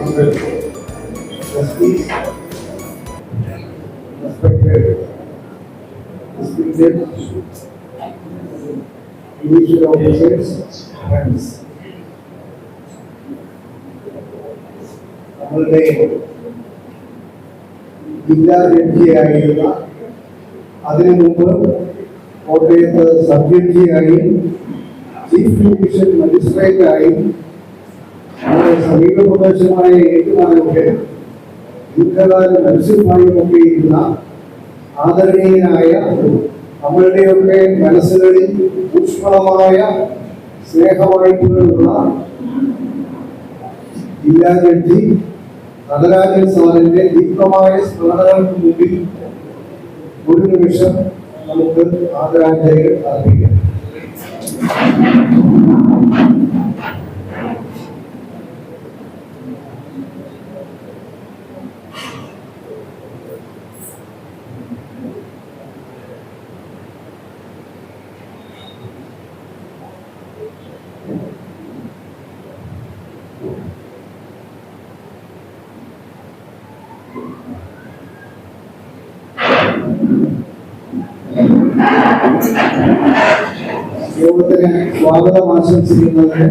Honorable Trustees, respected distinguished judicial officers, friends. നമ്മളുടെ ജില്ലാ ജഡ്ജിയായിരുന്ന, അതിനു മുമ്പ് കോട്ടയത്ത് സബ് ജഡ്ജിയായും ചീഫ് ജുഡീഷ്യൽ മജിസ്ട്രേറ്റായും നമ്മുടെ സമീപ പ്രദേശമായ ഏറ്റുമാനൊക്കെ ദീർഘകാല മത്സ്യമായുമൊക്കെ ഇരുന്ന ആദരണീയനായ, നമ്മളുടെയൊക്കെ മനസ്സുകളിൽ ഊഷ്മളമായ സ്നേഹവായ്പകളുള്ള ജില്ലാ ജഡ്ജി നടരാജൻ സാറിന്റെ ദീപ്തമായ സ്മരണകൾക്ക് മുമ്പിൽ ഒരു നിമിഷം നമുക്ക് ആദരാഞ്ജലികൾ അർപ്പിക്കാം. യോഗത്തിന് സ്വാഗതം ആശംസിക്കുന്നതിന്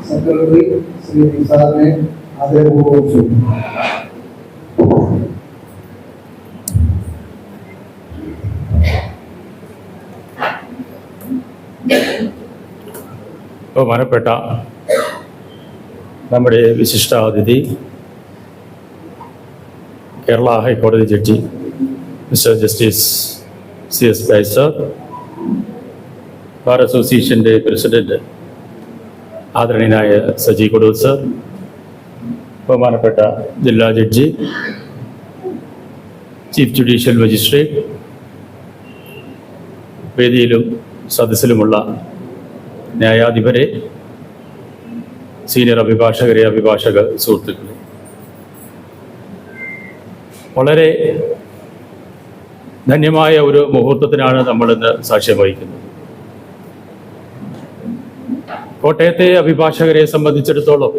സെക്രട്ടറി ശ്രീ നിസാറിനെ ആദരപൂർവ്വം ക്ഷണിക്കുന്നു. ബഹുമാനപ്പെട്ട നമ്മുടെ വിശിഷ്ടാതിഥി കേരള ഹൈക്കോടതി judge mister justice CS Pai sir, bar അസോസിയേഷൻ്റെ പ്രസിഡന്റ് ആദരണീയനായ സജി കൊടൂർ സർ, ബഹുമാനപ്പെട്ട ജില്ലാ ജഡ്ജി, ചീഫ് ജുഡീഷ്യൽ മജിസ്ട്രേറ്റ്, വേദിയിലും സദസ്സിലുമുള്ള ന്യായാധിപരെ, സീനിയർ അഭിഭാഷകരെ, അഭിഭാഷക സുഹൃത്തുക്കളെ, വളരെ ധന്യമായ ഒരു മുഹൂർത്തത്തിനാണ് നമ്മളിന്ന് സാക്ഷ്യം വഹിക്കുന്നത്. കോട്ടയത്തെ അഭിഭാഷകരെ സംബന്ധിച്ചിടത്തോളം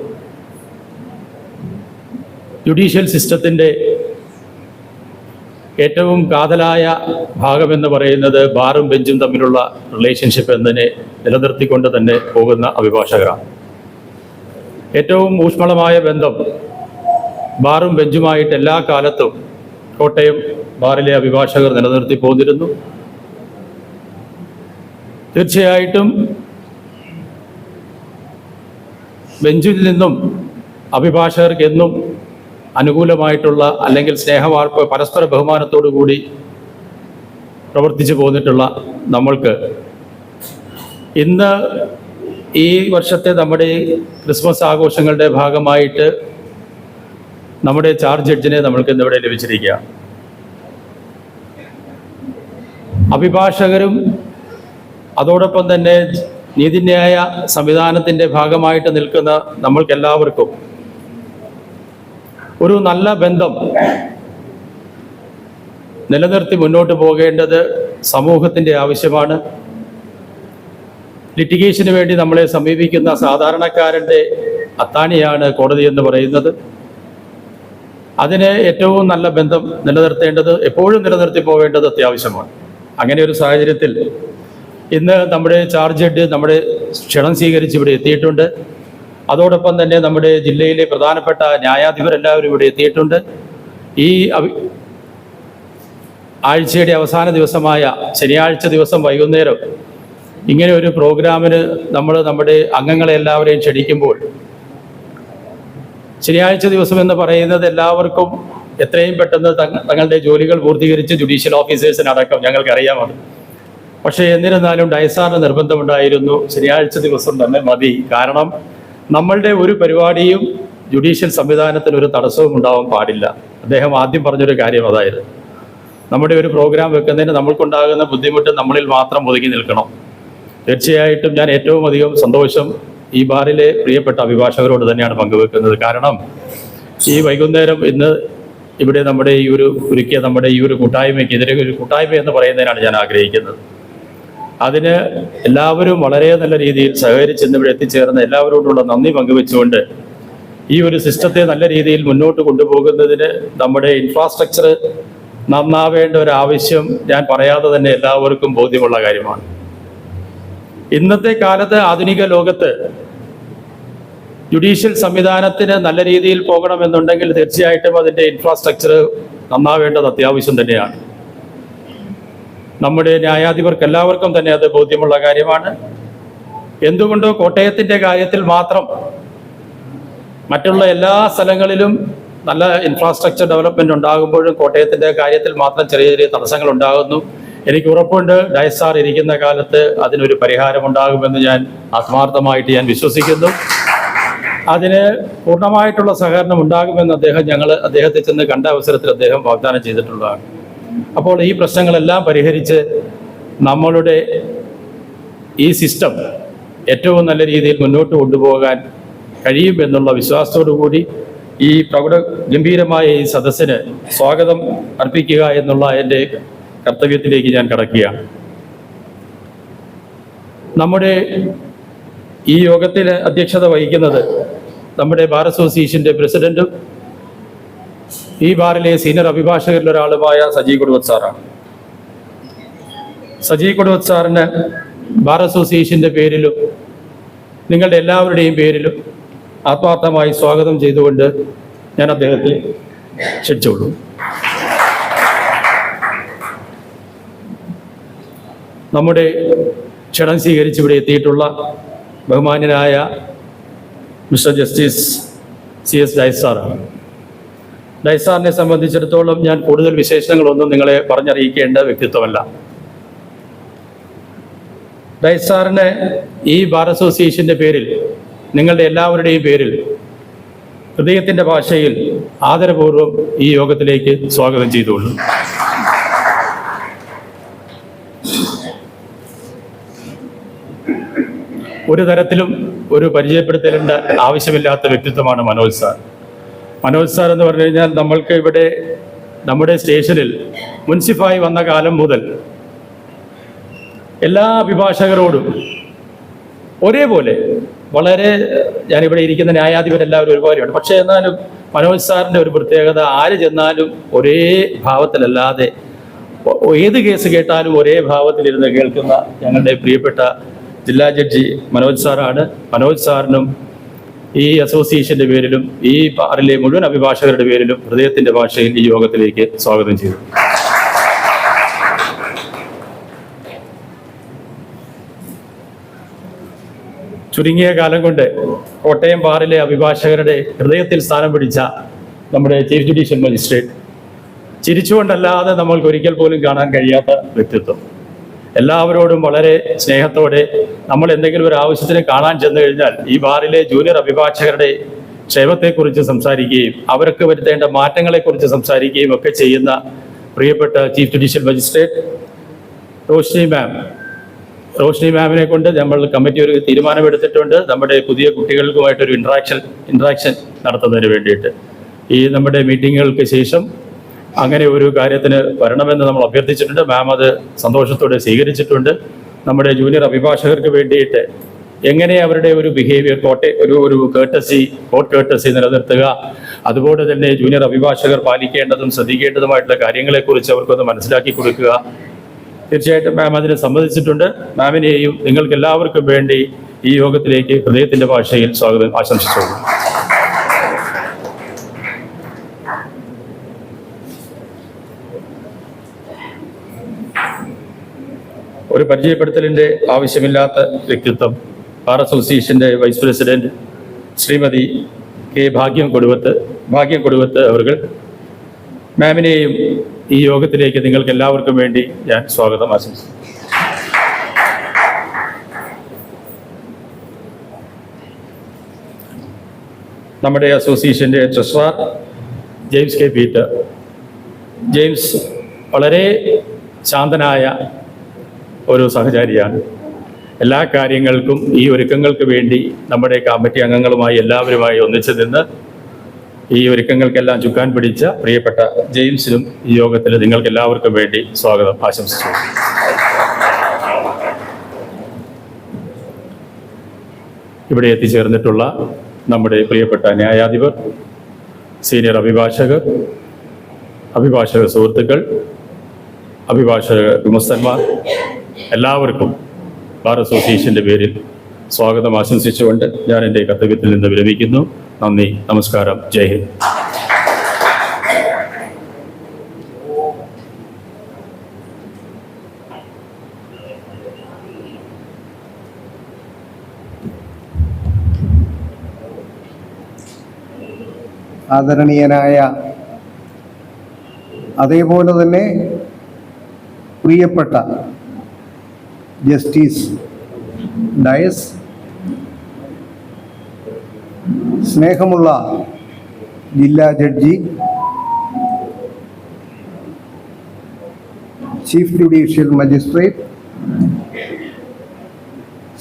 ജുഡീഷ്യൽ സിസ്റ്റത്തിൻ്റെ ഏറ്റവും കാതലായ ഭാഗമെന്ന് പറയുന്നത് ബാറും ബെഞ്ചും തമ്മിലുള്ള റിലേഷൻഷിപ്പ് എന്നതിനെ നിലനിർത്തിക്കൊണ്ട് തന്നെ പോകുന്ന അഭിഭാഷകരാണ്. ഏറ്റവും ഊഷ്മളമായ ബന്ധം ബാറും ബെഞ്ചുമായിട്ട് എല്ലാ കാലത്തും കോട്ടയം ബാറിലെ അഭിഭാഷകർ നിലനിർത്തി പോന്നിരുന്നു. തീർച്ചയായിട്ടും ബെഞ്ചിൽ നിന്നും അഭിഭാഷകർക്ക് എന്നും അനുകൂലമായിട്ടുള്ള അല്ലെങ്കിൽ സ്നേഹവാർപ്പ്, പരസ്പര ബഹുമാനത്തോടു കൂടി പ്രവർത്തിച്ചു പോന്നിട്ടുള്ള നമ്മൾക്ക് ഇന്ന് ഈ വർഷത്തെ നമ്മുടെ ക്രിസ്മസ് ആഘോഷങ്ങളുടെ ഭാഗമായിട്ട് നമ്മുടെ ചാർജ് ജഡ്ജിനെ നമ്മൾക്ക് ഇന്നിവിടെ ലഭിച്ചിരിക്കുക. അഭിഭാഷകരും അതോടൊപ്പം തന്നെ നീതിന്യായ സംവിധാനത്തിൻ്റെ ഭാഗമായിട്ട് നിൽക്കുന്ന നമ്മൾക്കെല്ലാവർക്കും ഒരു നല്ല ബന്ധം നിലനിർത്തി മുന്നോട്ട് പോകേണ്ടത് സമൂഹത്തിൻ്റെ ആവശ്യമാണ്. ലിറ്റിഗേഷന് വേണ്ടി നമ്മളെ സമീപിക്കുന്ന സാധാരണക്കാരൻ്റെ അത്താണിയാണ് കോടതി എന്ന് പറയുന്നത്. അതിന് ഏറ്റവും നല്ല ബന്ധം നിലനിർത്തേണ്ടത്, എപ്പോഴും നിലനിർത്തി പോവേണ്ടത് അത്യാവശ്യമാണ്. അങ്ങനെ ഒരു സാഹചര്യത്തിൽ ഇന്ന് നമ്മുടെ ചാർജ് ജഡ്ജ് നമ്മുടെ ക്ഷണം സ്വീകരിച്ച് ഇവിടെ എത്തിയിട്ടുണ്ട്. അതോടൊപ്പം തന്നെ നമ്മുടെ ജില്ലയിലെ പ്രധാനപ്പെട്ട ന്യായാധിപരെല്ലാവരും ഇവിടെ എത്തിയിട്ടുണ്ട്. ഈ ആഴ്ചയുടെ അവസാന ദിവസമായ ശനിയാഴ്ച ദിവസം വൈകുന്നേരം ഇങ്ങനെ ഒരു പ്രോഗ്രാമിന് നമ്മൾ നമ്മുടെ അംഗങ്ങളെ എല്ലാവരെയും ക്ഷണിക്കുമ്പോൾ, ശനിയാഴ്ച ദിവസം എന്ന് പറയുന്നത് എല്ലാവർക്കും എത്രയും പെട്ടെന്ന് തങ്ങളുടെ ജോലികൾ പൂർത്തീകരിച്ച് ജുഡീഷ്യൽ ഓഫീസേഴ്സിനടക്കം ഞങ്ങൾക്കറിയാമത്. പക്ഷേ എന്നിരുന്നാലും ഡയസാറിന് നിർബന്ധമുണ്ടായിരുന്നു ശനിയാഴ്ച ദിവസം തന്നെ മതി. കാരണം നമ്മളുടെ ഒരു പരിപാടിയും ജുഡീഷ്യൽ സംവിധാനത്തിന് ഒരു തടസ്സവും ഉണ്ടാവാൻ പാടില്ല. അദ്ദേഹം ആദ്യം പറഞ്ഞൊരു കാര്യം അതായിരുന്നു. നമ്മുടെ ഒരു പ്രോഗ്രാം വെക്കുന്നതിന് നമ്മൾക്കുണ്ടാകുന്ന ബുദ്ധിമുട്ട് നമ്മളിൽ മാത്രം ഒതുങ്ങി നിൽക്കണം. തീർച്ചയായിട്ടും ഞാൻ ഏറ്റവും അധികം സന്തോഷം ഈ ബാറിലെ പ്രിയപ്പെട്ട അഭിഭാഷകരോട് തന്നെയാണ് പങ്കുവെക്കുന്നത്. കാരണം ഈ വൈകുന്നേരം ഇന്ന് ഇവിടെ നമ്മുടെ ഒരുക്കിയ നമ്മുടെ ഈ ഒരു കൂട്ടായ്മയ്ക്ക് എതിരെ ഒരു കൂട്ടായ്മ എന്ന് പറയുന്നതിനാണ് ഞാൻ ആഗ്രഹിക്കുന്നത്. അതിന് എല്ലാവരും വളരെ നല്ല രീതിയിൽ സഹകരിച്ച് ഇന്നിവിടെ എത്തിച്ചേർന്ന എല്ലാവരോടുള്ള നന്ദി പങ്കുവെച്ചുകൊണ്ട് ഈ ഒരു സിസ്റ്റത്തെ നല്ല രീതിയിൽ മുന്നോട്ട് കൊണ്ടുപോകുന്നതിന് നമ്മുടെ ഇൻഫ്രാസ്ട്രക്ചർ നന്നാവേണ്ട ഒരു ആവശ്യം ഞാൻ പറയാതെ തന്നെ എല്ലാവർക്കും ബോധ്യമുള്ള കാര്യമാണ്. ഇന്നത്തെ കാലത്ത് ആധുനിക ലോകത്ത് ജുഡീഷ്യൽ സംവിധാനത്തിന് നല്ല രീതിയിൽ പോകണമെന്നുണ്ടെങ്കിൽ തീർച്ചയായിട്ടും അതിൻ്റെ ഇൻഫ്രാസ്ട്രക്ചർ നന്നാവേണ്ടത് അത്യാവശ്യം തന്നെയാണ്. നമ്മുടെ ന്യായാധിപർക്ക് എല്ലാവർക്കും തന്നെ അത് ബോധ്യമുള്ള കാര്യമാണ്. എന്തുകൊണ്ടോ കോട്ടയത്തിൻ്റെ കാര്യത്തിൽ മാത്രം മറ്റുള്ള എല്ലാ സ്ഥലങ്ങളിലും നല്ല ഇൻഫ്രാസ്ട്രക്ചർ ഡെവലപ്മെന്റ് ഉണ്ടാകുമ്പോഴും കോട്ടയത്തിൻ്റെ കാര്യത്തിൽ മാത്രം ചെറിയ ചെറിയ തടസ്സങ്ങൾ ഉണ്ടാകുന്നു. എനിക്ക് ഉറപ്പുണ്ട് ഡയസാർ ഇരിക്കുന്ന കാലത്ത് അതിനൊരു പരിഹാരമുണ്ടാകുമെന്ന് ഞാൻ ആത്മാർത്ഥമായിട്ട് ഞാൻ വിശ്വസിക്കുന്നു. അതിന് പൂർണ്ണമായിട്ടുള്ള സഹകരണം ഉണ്ടാകുമെന്ന് അദ്ദേഹത്തെ ചെന്ന് കണ്ട അവസരത്തിൽ അദ്ദേഹം വാഗ്ദാനം ചെയ്തിട്ടുള്ളതാണ്. അപ്പോൾ ഈ പ്രശ്നങ്ങളെല്ലാം പരിഹരിച്ച് നമ്മളുടെ ഈ സിസ്റ്റം ഏറ്റവും നല്ല രീതിയിൽ മുന്നോട്ട് കൊണ്ടുപോകാൻ കഴിയുമെന്നുള്ള വിശ്വാസത്തോടു കൂടി ഈ ഗംഭീരമായ ഈ സദസ്സിന് സ്വാഗതം അർപ്പിക്കുക എന്നുള്ള എൻ്റെ കർത്തവ്യത്തിലേക്ക് ഞാൻ കടക്കുകയാണ്. നമ്മുടെ ഈ യോഗത്തിൽ അധ്യക്ഷത വഹിക്കുന്നത് നമ്മുടെ ബാർ അസോസിയേഷൻ്റെ പ്രസിഡന്റും ഈ ബാറിലെ സീനിയർ അഭിഭാഷകരിൽ ഒരാളുമായ സജി കൊടുവത്ത് സാറാണ്. സജി കൊടുവത്ത് സാറിന് ബാർ അസോസിയേഷൻ്റെ പേരിലും നിങ്ങളുടെ എല്ലാവരുടെയും പേരിലും ആത്മാർത്ഥമായി സ്വാഗതം ചെയ്തുകൊണ്ട് ഞാൻ അദ്ദേഹത്തെ ക്ഷണിച്ചോളൂ. നമ്മുടെ ക്ഷണം സ്വീകരിച്ച് ഇവിടെ എത്തിയിട്ടുള്ള ബഹുമാന്യനായ മിസ്റ്റർ ജസ്റ്റിസ് CS ഡയസാറാണ്. ഡയസാറിനെ സംബന്ധിച്ചിടത്തോളം ഞാൻ കൂടുതൽ വിശേഷങ്ങളൊന്നും നിങ്ങളെ പറഞ്ഞറിയിക്കേണ്ട വ്യക്തിത്വമല്ല. ഡയസാറിനെ ഈ ബാർ അസോസിയേഷൻ്റെ പേരിൽ നിങ്ങളുടെ എല്ലാവരുടെയും പേരിൽ ഹൃദയത്തിൻ്റെ ഭാഷയിൽ ആദരപൂർവ്വം ഈ യോഗത്തിലേക്ക് സ്വാഗതം ചെയ്തുകൊള്ളു. ഒരു തരത്തിലും ഒരു പരിചയപ്പെടുത്തലിൻ്റെ ആവശ്യമില്ലാത്ത വ്യക്തിത്വമാണ് മനോജ് സാർ. മനോജ് സാർ എന്ന് പറഞ്ഞു കഴിഞ്ഞാൽ നമ്മൾക്ക് ഇവിടെ നമ്മുടെ സ്റ്റേഷനിൽ മുൻസിഫായി വന്ന കാലം മുതൽ എല്ലാ അഭിഭാഷകരോടും ഒരേപോലെ വളരെ, ഞാനിവിടെ ഇരിക്കുന്ന ന്യായാധിപരെല്ലാവരും ഒരുപോലെയാണ്. പക്ഷേ എന്നാലും മനോജ് സാറിൻ്റെ ഒരു പ്രത്യേകത, ആര് ചെന്നാലും ഒരേ ഭാവത്തിലല്ലാതെ ഏത് കേസ് കേട്ടാലും ഒരേ ഭാവത്തിലിരുന്ന് കേൾക്കുന്ന ഞങ്ങളുടെ പ്രിയപ്പെട്ട ജില്ലാ ജഡ്ജി മനോജ് സാറാണ്. മനോജ് സാറിനും ഈ അസോസിയേഷൻ്റെ പേരിലും ഈ ബാറിലെ മുഴുവൻ അഭിഭാഷകരുടെ പേരിലും ഹൃദയത്തിൻ്റെ ഭാഷയിൽ ഈ യോഗത്തിലേക്ക് സ്വാഗതം ചെയ്തു. ചുരുങ്ങിയ കാലം കൊണ്ട് കോട്ടയം ബാറിലെ അഭിഭാഷകരുടെ ഹൃദയത്തിൽ സ്ഥാനം പിടിച്ച നമ്മുടെ ചീഫ് ജുഡീഷ്യൽ മജിസ്ട്രേറ്റ്, ചിരിച്ചുകൊണ്ടല്ലാതെ നമ്മൾക്ക് ഒരിക്കൽ പോലും കാണാൻ കഴിയാത്ത വ്യക്തിത്വം. എല്ലാവരോടും വളരെ സ്നേഹത്തോടെ നമ്മൾ എന്തെങ്കിലും ഒരു ആവശ്യത്തിന് കാണാൻ ചെന്നു കഴിഞ്ഞാൽ ഈ ബാറിലെ ജൂനിയർ അഭിഭാഷകരുടെ ക്ഷേമത്തെക്കുറിച്ച് സംസാരിക്കുകയും അവർക്ക് വരുത്തേണ്ട മാറ്റങ്ങളെക്കുറിച്ച് സംസാരിക്കുകയും ഒക്കെ ചെയ്യുന്ന പ്രിയപ്പെട്ട ചീഫ് ജുഡീഷ്യൽ മജിസ്ട്രേറ്റ് റോഷ്നി മാമിനെ കൊണ്ട് നമ്മൾ കമ്മിറ്റി ഒരു തീരുമാനമെടുത്തിട്ടുണ്ട്. നമ്മുടെ പുതിയ കുട്ടികൾക്കുമായിട്ടൊരു ഇൻട്രാക്ഷൻ നടത്തുന്നതിന് വേണ്ടിയിട്ട് ഈ നമ്മുടെ മീറ്റിങ്ങുകൾക്ക് ശേഷം അങ്ങനെ ഒരു കാര്യത്തിന് വരണമെന്ന് നമ്മൾ അഭ്യർത്ഥിച്ചിട്ടുണ്ട്. മാം അത് സന്തോഷത്തോടെ സ്വീകരിച്ചിട്ടുണ്ട്. നമ്മുടെ ജൂനിയർ അഭിഭാഷകർക്ക് വേണ്ടിയിട്ട് എങ്ങനെ അവരുടെ ഒരു ബിഹേവിയർ ഒരു കോർട്ട് കേർട്ടസി നിലനിർത്തുക, അതുപോലെ തന്നെ ജൂനിയർ അഭിഭാഷകർ പാലിക്കേണ്ടതും ശ്രദ്ധിക്കേണ്ടതുമായിട്ടുള്ള കാര്യങ്ങളെക്കുറിച്ച് അവർക്കൊന്ന് മനസ്സിലാക്കി കൊടുക്കുക. തീർച്ചയായിട്ടും മാം അതിനെ സമ്മതിച്ചിട്ടുണ്ട്. മാമിനെയും നിങ്ങൾക്ക് എല്ലാവർക്കും വേണ്ടി ഈ യോഗത്തിലേക്ക് ഹൃദയത്തിൻ്റെ ഭാഷയിൽ സ്വാഗതം ആശംസിച്ചോളൂ. ഒരു പരിചയപ്പെടുത്തലിൻ്റെ ആവശ്യമില്ലാത്ത വ്യക്തിത്വം ബാർ അസോസിയേഷൻ്റെ വൈസ് പ്രസിഡന്റ് ശ്രീമതി കെ ഭാഗ്യം കൊടുവത്ത് അവർ മാമിനെയും ഈ യോഗത്തിലേക്ക് നിങ്ങൾക്ക് എല്ലാവർക്കും വേണ്ടി ഞാൻ സ്വാഗതം ആശംസിക്കുന്നു. നമ്മുടെ അസോസിയേഷൻ്റെ treasurer James K Peter. James വളരെ ശാന്തനായ ഒരു സഹചാരിയാണ്. എല്ലാ കാര്യങ്ങൾക്കും ഈ ഒരുക്കങ്ങൾക്ക് വേണ്ടി നമ്മുടെ കമ്മിറ്റി അംഗങ്ങളുമായി എല്ലാവരുമായി ഒന്നിച്ചു നിന്ന് ഈ ഒരുക്കങ്ങൾക്കെല്ലാം ചുക്കാൻ പിടിച്ച പ്രിയപ്പെട്ട ജെയിംസിനും ഈ യോഗത്തിൽ നിങ്ങൾക്ക് എല്ലാവർക്കും വേണ്ടി സ്വാഗതം ആശംസിച്ചു. ഇവിടെ എത്തിച്ചേർന്നിട്ടുള്ള നമ്മുടെ പ്രിയപ്പെട്ട ന്യായാധിപർ, സീനിയർ അഭിഭാഷകർ, അഭിഭാഷക സുഹൃത്തുക്കൾ, അഭിഭാഷക ഗുമസ്തന്മാർ, എല്ലാവർക്കും ബാർ അസോസിയേഷൻ്റെ പേരിൽ സ്വാഗതം ആശംസിച്ചുകൊണ്ട് ഞാൻ എൻ്റെ കർത്തവ്യത്തിൽ നിന്ന് വിരമിക്കുന്നു. നന്ദി, നമസ്കാരം, ജയ് ഹിന്ദ്. ആദരണീയനായ, അതേപോലെ തന്നെ പ്രിയപ്പെട്ട ജസ്റ്റിസ് ഡയസ്, സ്നേഹമുള്ള ജില്ലാ ജഡ്ജി, ചീഫ് ജുഡീഷ്യൽ മജിസ്ട്രേറ്റ്,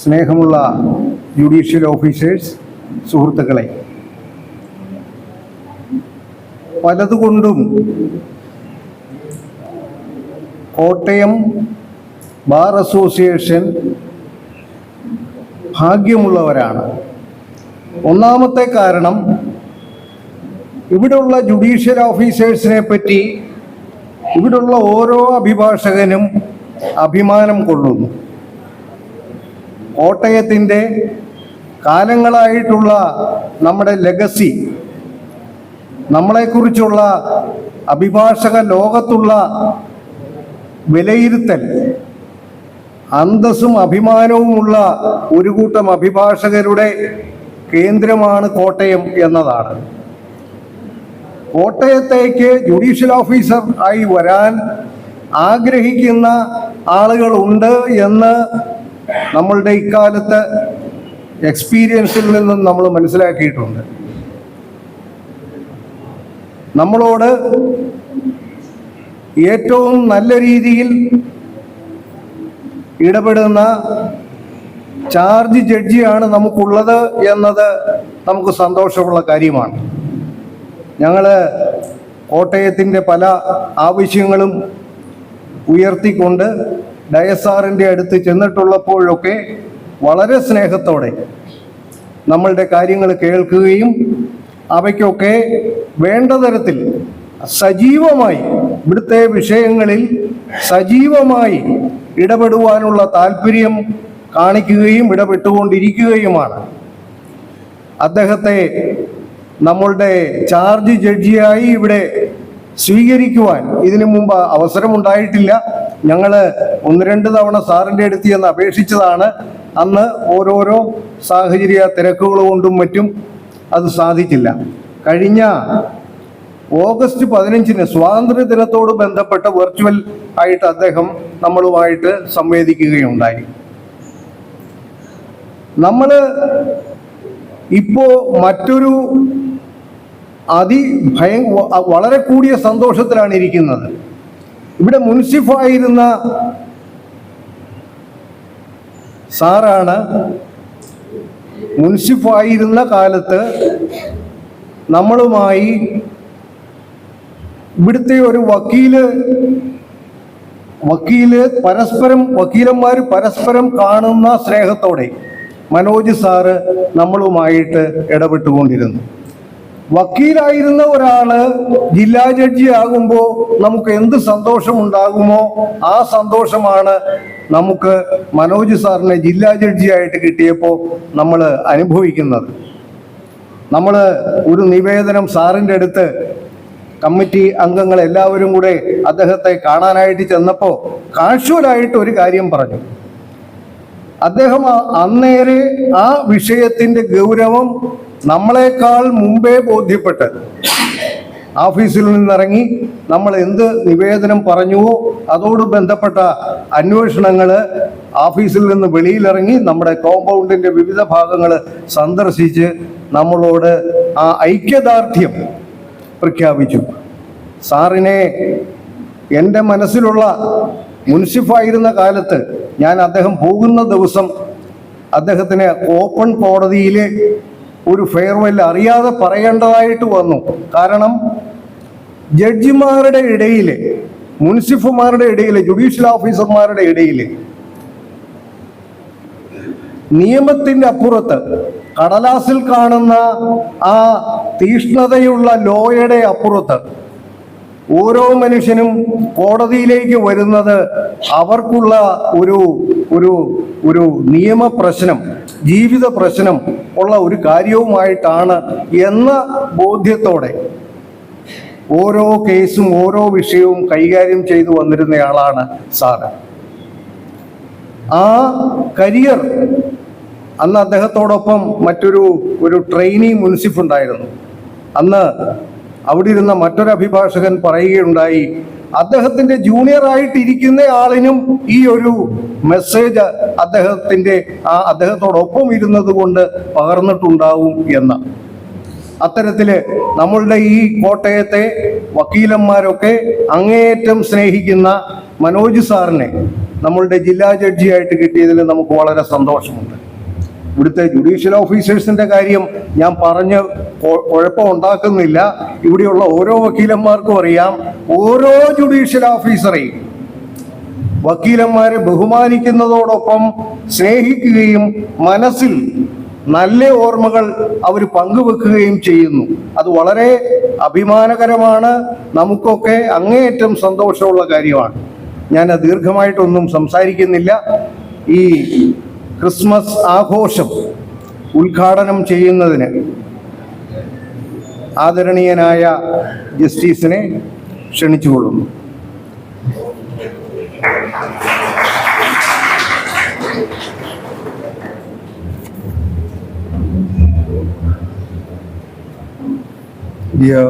സ്നേഹമുള്ള ജുഡീഷ്യൽ ഓഫീസേഴ്സ്, സുഹൃത്തുക്കളെ, പലതുകൊണ്ടും കോട്ടയം ബാർ അസോസിയേഷൻ ഭാഗ്യമുള്ളവരാണ്. ഒന്നാമത്തെ കാരണം, ഇവിടെയുള്ള ജുഡീഷ്യൽ ഓഫീസേഴ്സിനെ പറ്റി ഇവിടെയുള്ള ഓരോ അഭിഭാഷകനും അഭിമാനം കൊള്ളുന്നു. കോട്ടയത്തിൻ്റെ കാലങ്ങളായിട്ടുള്ള നമ്മുടെ ലെഗസി, നമ്മളെക്കുറിച്ചുള്ള അഭിഭാഷക ലോകത്തുള്ള വിലയിരുത്തൽ, അന്തസ്സും അഭിമാനവുമുള്ള ഒരു കൂട്ടം അഭിഭാഷകരുടെ കേന്ദ്രമാണ് കോട്ടയം എന്നതാണ്. കോട്ടയത്തേക്ക് ജുഡീഷ്യൽ ഓഫീസർ ആയി വരാൻ ആഗ്രഹിക്കുന്ന ആളുകളുണ്ട് എന്ന് നമ്മളുടെ ഇക്കാലത്ത് എക്സ്പീരിയൻസിൽ നിന്നും നമ്മൾ മനസ്സിലാക്കിയിട്ടുണ്ട്. നമ്മളോട് ഏറ്റവും നല്ല രീതിയിൽ ഇടപെടുന്ന ചാർജ് ജഡ്ജിയാണ് നമുക്കുള്ളത് എന്നത് നമുക്ക് സന്തോഷമുള്ള കാര്യമാണ്. ഞങ്ങൾ കോട്ടയത്തിൻ്റെ പല ആവശ്യങ്ങളും ഉയർത്തിക്കൊണ്ട് ഡയസാറിൻ്റെ അടുത്ത് ചെന്നിട്ടുള്ളപ്പോഴൊക്കെ വളരെ സ്നേഹത്തോടെ നമ്മളുടെ കാര്യങ്ങൾ കേൾക്കുകയും അവയ്ക്കൊക്കെ വേണ്ട തരത്തിൽ സജീവമായി ഇവിടുത്തെ വിഷയങ്ങളിൽ സജീവമായി ഇടപെടുവാനുള്ള താല്പര്യം കാണിക്കുകയും ഇടപെട്ടുകൊണ്ടിരിക്കുകയുമാണ്. അദ്ദേഹത്തെ നമ്മളുടെ ചാർജ് ജഡ്ജിയായി ഇവിടെ സ്വീകരിക്കുവാൻ ഇതിനു മുമ്പ് അവസരമുണ്ടായിട്ടില്ല. ഞങ്ങൾ 1-2 തവണ സാറിൻ്റെ അടുത്ത് ചെന്ന് അപേക്ഷിച്ചതാണ്. അന്ന് ഓരോരോ സാഹചര്യ തിരക്കുകൾ കൊണ്ടും മറ്റും അത് സാധിച്ചില്ല. കഴിഞ്ഞ ഓഗസ്റ്റ് 15-ന് സ്വാതന്ത്ര്യ ദിനത്തോട് ബന്ധപ്പെട്ട് വെർച്വൽ ആയിട്ട് അദ്ദേഹം നമ്മളുമായിട്ട് സംവേദിക്കുകയുണ്ടായി. നമ്മൾ ഇപ്പോൾ മറ്റൊരു വളരെ കൂടിയ സന്തോഷത്തിലാണ് ഇരിക്കുന്നത്. ഇവിടെ മുൻസിഫായിരുന്ന സാറാണ്. മുൻസിഫായിരുന്ന കാലത്ത് നമ്മളുമായി ഇവിടുത്തെ ഒരു വക്കീലന്മാർ പരസ്പരം കാണുന്ന സ്നേഹത്തോടെ മനോജ് സാറ് നമ്മളുമായിട്ട് ഇടപെട്ടുകൊണ്ടിരുന്നു. വക്കീലായിരുന്ന ഒരാള് ജില്ലാ ജഡ്ജി ആകുമ്പോൾ നമുക്ക് എന്ത് സന്തോഷമുണ്ടാകുമോ ആ സന്തോഷമാണ് നമുക്ക് മനോജ് സാറിനെ ജില്ലാ ജഡ്ജിയായിട്ട് കിട്ടിയപ്പോൾ നമ്മൾ അനുഭവിക്കുന്നത്. നമ്മൾ ഒരു നിവേദനം സാറിൻ്റെ അടുത്ത് കമ്മിറ്റി അംഗങ്ങൾ എല്ലാവരും കൂടെ അദ്ദേഹത്തെ കാണാനായിട്ട് ചെന്നപ്പോൾ കാഷ്വലായിട്ട് ഒരു കാര്യം പറഞ്ഞു. അദ്ദേഹം അന്നേരെ ആ വിഷയത്തിൻ്റെ ഗൗരവം നമ്മളെക്കാൾ മുമ്പേ ബോധ്യപ്പെട്ട് ഓഫീസിൽ നിന്നിറങ്ങി നമ്മൾ എന്ത് നിവേദനം പറഞ്ഞുവോ അതോട് ബന്ധപ്പെട്ട അന്വേഷണങ്ങൾ ഓഫീസിൽ നിന്ന് വെളിയിലിറങ്ങി നമ്മുടെ കോമ്പൗണ്ടിൻ്റെ വിവിധ ഭാഗങ്ങൾ സന്ദർശിച്ച് നമ്മളോട് ആ ഐക്യദാർഢ്യം പ്രഖ്യാപിച്ചു. സാറിനെ എൻ്റെ മനസ്സിലുള്ള മുൻസിഫായിരുന്ന കാലത്ത് ഞാൻ അദ്ദേഹം പോകുന്ന ദിവസം അദ്ദേഹത്തിന് ഓപ്പൺ കോടതിയിലെ ഒരു ഫെയർവെൽ അറിയാതെ പറയേണ്ടതായിട്ട് വന്നു. കാരണം ജഡ്ജിമാരുടെ ഇടയിൽ, മുൻസിഫുമാരുടെ ഇടയിൽ, ജുഡീഷ്യൽ ഓഫീസർമാരുടെ ഇടയിൽ നിയമത്തിൻ്റെ അപ്പുറത്ത് കടലാസിൽ കാണുന്ന ആ തീഷ്ണതയുള്ള ലോയുടെ അപ്പുറത്ത് ഓരോ മനുഷ്യനും കോടതിയിലേക്ക് വരുന്നത് അവർക്കുള്ള ഒരു ഒരു ഒരു നിയമപ്രശ്നം, ജീവിത പ്രശ്നം ഉള്ള ഒരു കാര്യവുമായിട്ടാണ് എന്ന ബോധ്യത്തോടെ ഓരോ കേസും ഓരോ വിഷയവും കൈകാര്യം ചെയ്തു വന്നിരുന്നയാളാണ് സാറ്. ആ കരിയർ അന്ന് അദ്ദേഹത്തോടൊപ്പം മറ്റൊരു ട്രെയിനി മുൻസിഫ് ഉണ്ടായിരുന്നു. അന്ന് അവിടെ ഇരുന്ന മറ്റൊരു അഭിഭാഷകൻ പറയുകയുണ്ടായി, അദ്ദേഹത്തിന്റെ ജൂനിയർ ആയിട്ടിരിക്കുന്ന ആളിനും ഈ ഒരു മെസ്സേജ് അദ്ദേഹത്തോടൊപ്പം ഇരുന്നത് കൊണ്ട് പകർന്നിട്ടുണ്ടാവും എന്ന്. അത്തരത്തില് നമ്മളുടെ ഈ കോട്ടയത്തെ വക്കീലന്മാരൊക്കെ അങ്ങേയറ്റം സ്നേഹിക്കുന്ന മനോജ് സാറിനെ നമ്മളുടെ ജില്ലാ ജഡ്ജിയായിട്ട് കിട്ടിയതിൽ നമുക്ക് വളരെ സന്തോഷമുണ്ട്. ഇവിടുത്തെ ജുഡീഷ്യൽ ഓഫീസേഴ്സിന്റെ കാര്യം ഞാൻ പറഞ്ഞ് കുഴപ്പമുണ്ടാക്കുന്നില്ല. ഇവിടെയുള്ള ഓരോ വക്കീലന്മാർക്കും അറിയാം, ഓരോ ജുഡീഷ്യൽ ഓഫീസറെയും വക്കീലന്മാരെ ബഹുമാനിക്കുന്നതോടൊപ്പം സ്നേഹിക്കുകയും മനസ്സിൽ നല്ല ഓർമ്മകൾ അവർ പങ്കുവെക്കുകയും ചെയ്യുന്നു. അത് വളരെ അഭിമാനകരമാണ്, നമുക്കൊക്കെ അങ്ങേയറ്റം സന്തോഷമുള്ള കാര്യമാണ്. ഞാൻ ദീർഘമായിട്ടൊന്നും സംസാരിക്കുന്നില്ല. ഈ ക്രിസ്മസ് ആഘോഷം ഉദ്ഘാടനം ചെയ്യുന്നതിന് ആദരണീയനായ ജസ്റ്റിസിനെ ക്ഷണിച്ചുകൊള്ളുന്നു. Dear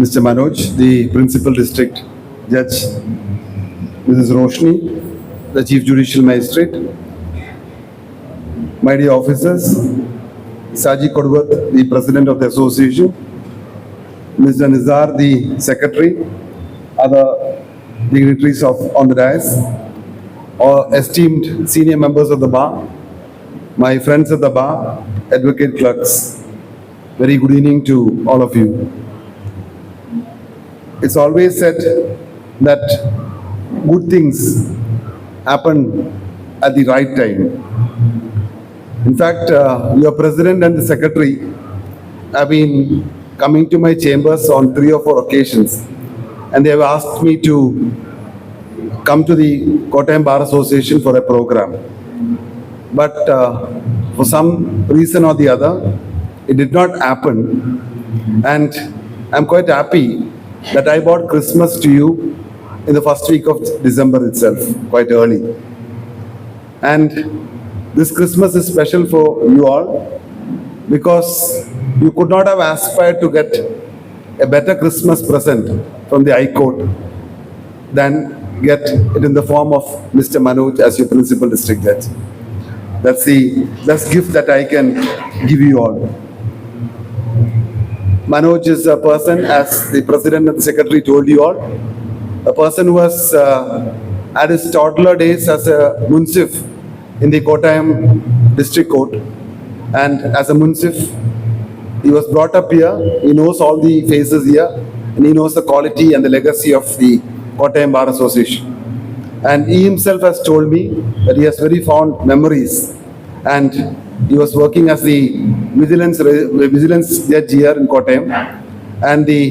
Mr. Manoj, the Principal District Judge, Mrs. Roshni, the Chief Judicial Magistrate, my dear officers, Saji Kodwat, the President of the Association, Mr. Nizar, the Secretary, other dignitaries on the dais, or esteemed senior members of the bar, my friends at the bar, advocate clerks, very good evening to all of you. It's always said that good things happen at the right time. In fact, your president and the secretary have been coming to my chambers on 3 or 4 occasions, and they have asked me to come to the Kottayam Bar Association for a program. But for some reason or the other, it did not happen, and I'm quite happy that I bought Christmas to you in the first week of December itself, quite early. And this Christmas is special for you all because you could not have aspired to get a better Christmas present from the High Court than get it in the form of Mr. Manoj as your Principal District Judge. That's the best gift that I can give you all. Manoj is a person, as the President and the Secretary told you all, a person who was at his toddler days as a munsif in the Kottayam District Court, and as a munsif, he was brought up here. He knows all the faces here, and he knows the quality and the legacy of the Kottayam Bar Association. And he himself has told me that he has very fond memories, and he was working as the vigilance judge here in Kottayam, and the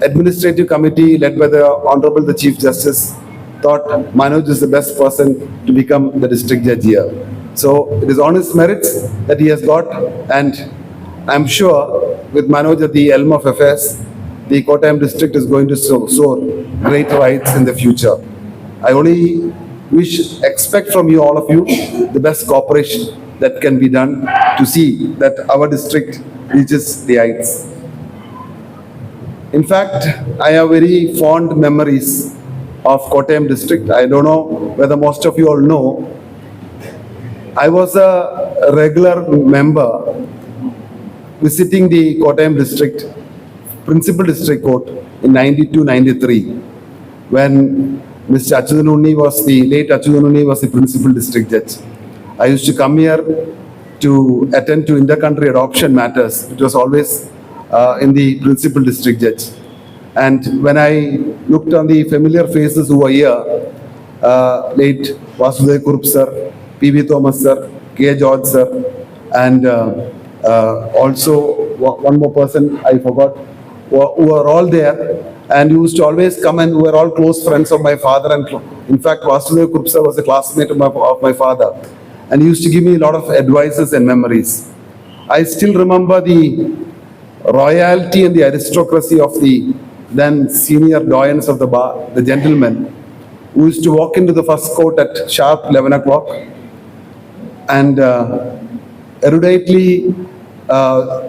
administrative committee led by the Honorable the Chief Justice thought Manoj is the best person to become the district judge here. So it is on his merits that he has got, and I'm sure with Manoj at the helm of affairs, the Kottayam district is going to soar great heights in the future. I only expect from you, all of you, the best cooperation that can be done to see that our district reaches the heights. In fact, I have very fond memories of Kottayam district. I don't know whether most of you all know. I was a regular member visiting the Kottayam district, Principal District Court in 92-93, when Mr. Achuthanunni late Achuthanunni was the Principal District Judge. I used to come here to attend to inter-country adoption matters. It was always in the Principal District Judge. And when I looked on the familiar faces who were here, late Vasudev Kurup sir, P.V. Thomas sir, K. George sir, and also one more person I forgot, who were all there and used to always come, and were all close friends of my father. And in fact, Vasudev Krupsa was a classmate of my father, and he used to give me a lot of advices and memories. I still remember the royalty and the aristocracy of the then senior doyens of the bar, the gentlemen, who used to walk into the first court at sharp 11 o'clock and eruditely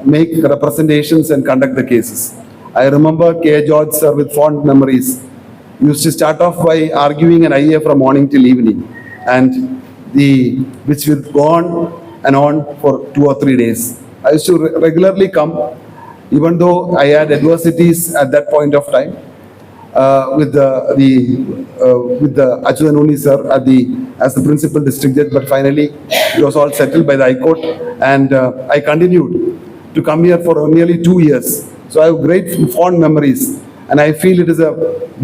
make representations and conduct the cases. I remember K. George sir with fond memories. He used to start off by arguing an IA from morning till evening, and which would go on for 2 or 3 days. I used to regularly come, even though I had adversities at that point of time with the Achyutan Unni sir as the principal district judge, but finally it was all settled by the High Court, and I continued to come here for nearly 2 years. So I have great fond memories, and I feel it is a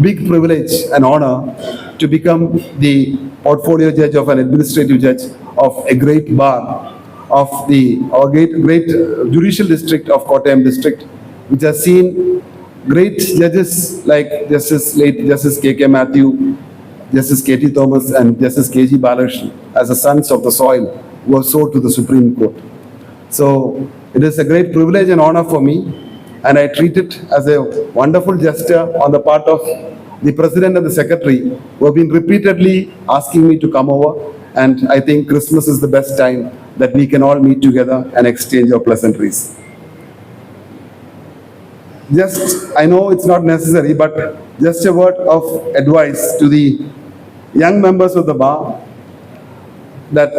big privilege and honor to become the portfolio judge of an administrative judge of a great bar of our great judicial district of Kottayam district, which has seen great judges like late Justice K.K. Matthew, Justice K.T. Thomas, and Justice K.G. Balakrishnan as the sons of the soil who were sold to the Supreme Court. So it is a great privilege and honor for me, and I treat it as a wonderful gesture on the part of the President and the Secretary, who have been repeatedly asking me to come over, and I think Christmas is the best time that we can all meet together and exchange our pleasantries. I know it's not necessary, but just a word of advice to the young members of the bar that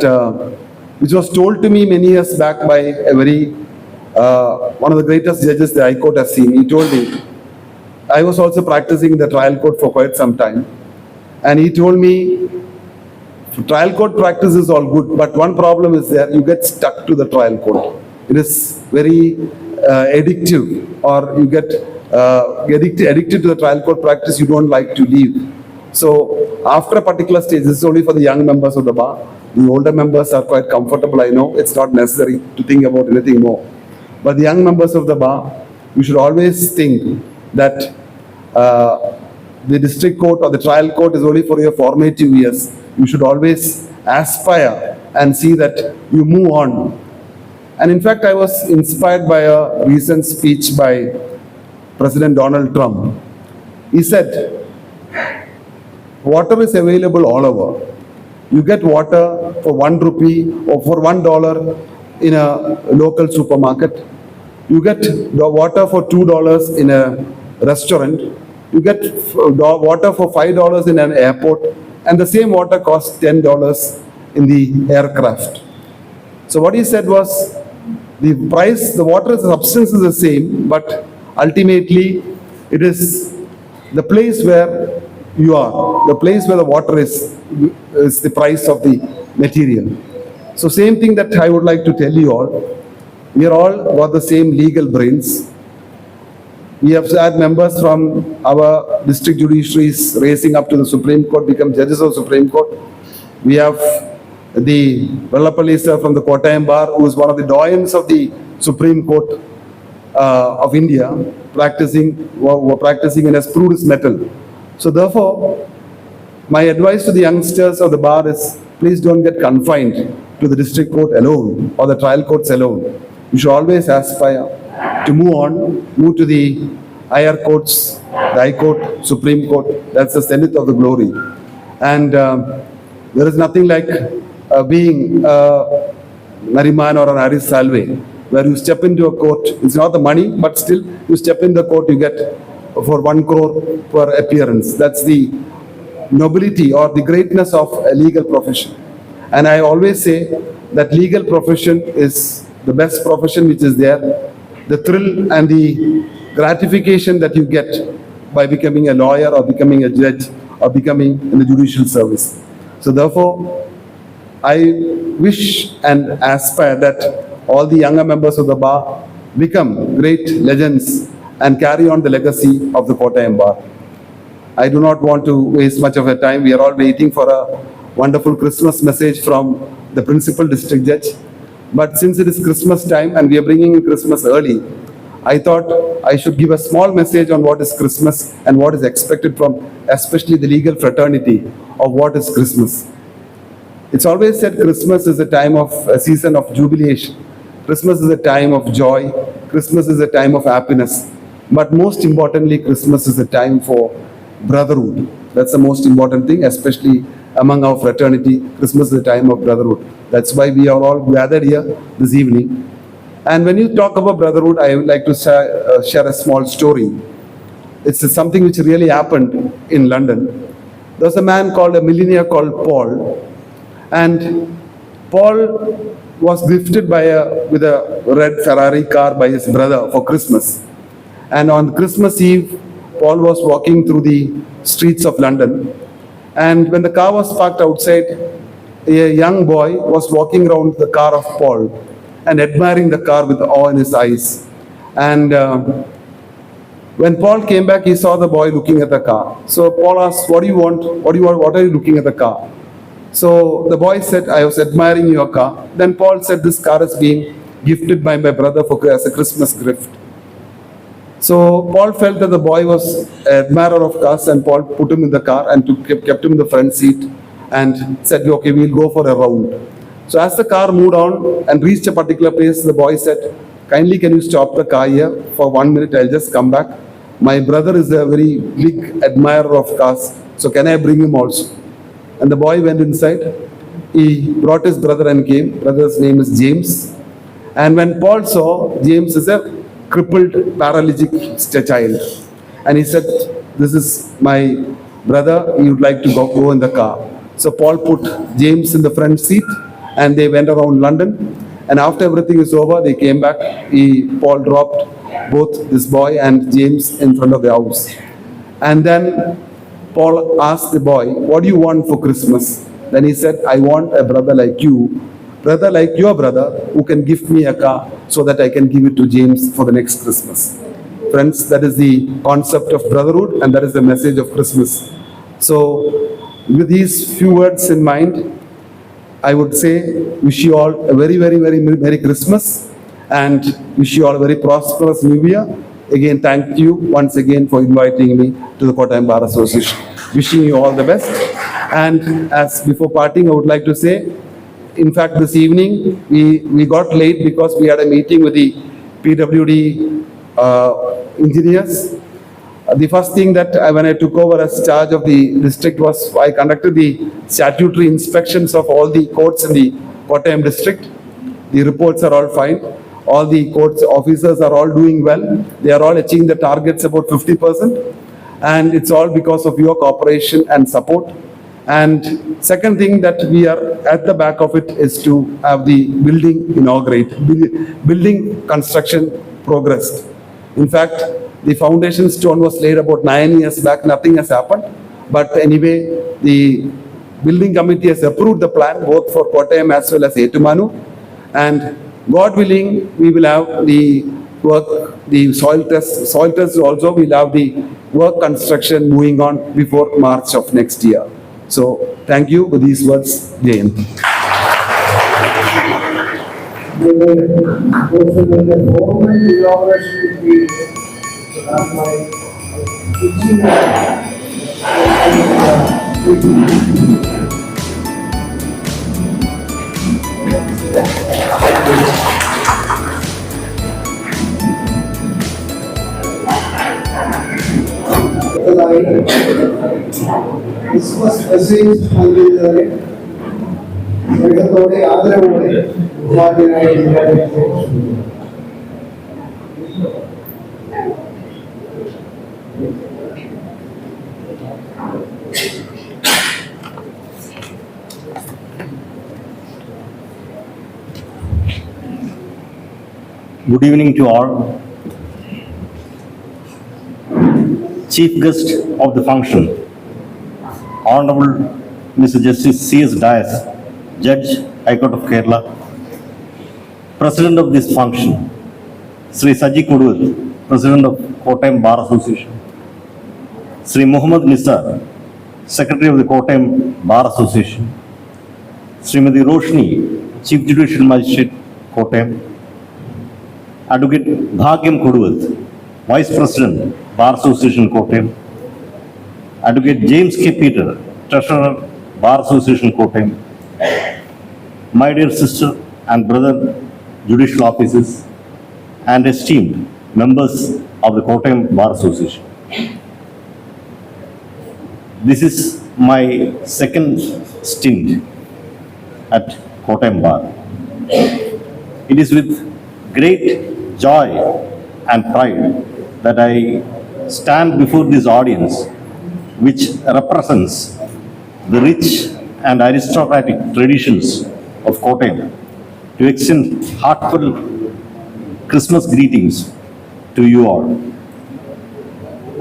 which was told to me many years back by a very one of the greatest judges the High Court has seen. He told me, I was also practicing in the trial court for quite some time, and he told me, trial court practice is all good, but one problem is there, you get stuck to the trial court. It is very addictive, or you get addicted to the trial court practice, you don't like to leave. So after a particular stage, this is only for the young members of the bar. The older members are quite comfortable, I know, it's not necessary to think about anything more. But the young members of the bar, you should always think that the district court or the trial court is only for your formative years. You should always aspire and see that you move on. And in fact, I was inspired by a recent speech by President Donald Trump. He said, water is available all over. You get water for 1 rupee or for $1 in a local supermarket. You get the water for $2 in a restaurant. You get water for $5 in an airport. And the same water costs $10 in the aircraft. So what he said was, the price, the water substance is the same, but ultimately it is the place where you are, the place where the water is the price of the material. So same thing that I would like to tell you all, we are all got the same legal brains. We have had members from our district judiciaries raising up to the Supreme Court, become judges of Supreme Court. We have the Vellapalli sir from the Kottayam Bar, who is one of the doyens of the Supreme Court of India, practicing and has proved his mettle. So therefore, my advice to the youngsters of the bar is, please don't get confined to the district court alone or the trial courts alone. You should always aspire to move to the higher courts, the High Court, Supreme Court. That's the zenith of the glory. And there is nothing like being Nariman or an Haris Salve, where you step into a court. It's not the money, but still you step in the court, you get for 1 crore per appearance. That's the nobility or the greatness of a legal profession. And I always say that legal profession is the best profession which is there. The thrill and the gratification that you get by becoming a lawyer or becoming a judge or becoming in the judicial service. So therefore, I wish and aspire that all the younger members of the bar become great legends and carry on the legacy of the Kottayam Bar. I do not want to waste much of your time. We are all waiting for a wonderful Christmas message from the principal district judge. But since it is Christmas time and we are bringing in Christmas early, I thought I should give a small message on what is Christmas and what is expected from especially the legal fraternity of what is Christmas. It's always said Christmas is a season of jubilation. Christmas is a time of joy. Christmas is a time of happiness. But most importantly, Christmas is a time for brotherhood. That's the most important thing, especially among our fraternity. Christmas is a time of brotherhood. That's why we are all gathered here this evening. And when you talk about brotherhood, I would like to share a small story. It's something which really happened in London. There was a millionaire called Paul. And Paul was gifted with a red Ferrari car by his brother for Christmas. And on Christmas Eve, Paul was walking through the streets of London. And when the car was parked outside, a young boy was walking around the car of Paul and admiring the car with awe in his eyes. And when Paul came back, he saw the boy looking at the car. So Paul asked, "What do you want? What are you looking at the car?" So the boy said, "I was admiring your car." Then Paul said, "This car is being gifted by my brother as a Christmas gift." So Paul felt that the boy was an admirer of cars, and Paul put him in the car and kept him in the front seat and said, "Okay, we'll go for a round." So as the car moved on and reached a particular place, the boy said, "Kindly can you stop the car here for 1 minute? I'll just come back. My brother is a very big admirer of cars, so can I bring him also?" And the boy went inside. He brought his brother and came. Brother's name is James. And when Paul saw, James is a crippled, paralytic child. And he said, "This is my brother. He would like to go in the car." So Paul put James in the front seat and they went around London. And after everything is over, they came back. Paul dropped both this boy and James in front of the house. And then Paul asked the boy, "What do you want for Christmas?" Then he said, "I want a brother like your brother, who can give me a car so that I can give it to James for the next Christmas." Friends, that is the concept of brotherhood and that is the message of Christmas. So, with these few words in mind, I would say, wish you all a very, very, very Merry Christmas and wish you all a very prosperous New Year. Again, thank you once again for inviting me to the Kottayam Bar Association. Wishing you all the best. And as before parting, I would like to say, in fact, this evening we got late because we had a meeting with the PWD engineers. The first thing that when I took over as charge of the district was I conducted the statutory inspections of all the courts in the Kottayam district. The reports are all fine. All the courts officers are all doing well. They are all achieving the targets about 50%. And it's all because of your cooperation and support. And second thing that we are at the back of it is to have the building building construction progressed. In fact, the foundation stone was laid about 9 years back, nothing has happened. But anyway, the building committee has approved the plan both for Kottayam as well as Etumanu. And God willing, we will have the work, the soil tests also, we'll have the work construction moving on before March of next year. So, thank you for these words, Jayan. Christmas message നൽകുന്നതിന് സ്നേഹത്തോടെ ആദരവോടെ ബഹുമാന്യനായ Good evening to all. Chief guest of the function, Honorable Mr. Justice C.S. Dias, Judge, High Court of Kerala. President of this function, Sri Saji Kuduval, President of Kottayam Bar Association. Sri Muhammad Nisar, Secretary of the Kottayam Bar Association. Srimati Roshni, Chief Judicial Magistrate, Kottayam, Advocate Bhagyam Koduvath, Vice President, Bar Association, Kottayam, Advocate James K. Peter, Treasurer, Bar Association, Kottayam, my dear sister and brother, judicial officers, and esteemed members of the Kottayam Bar Association. This is my second stint at Kottayam Bar. It is with great joy and pride that I stand before this audience, which represents the rich and aristocratic traditions of Kottayam, to extend heartfelt Christmas greetings to you all.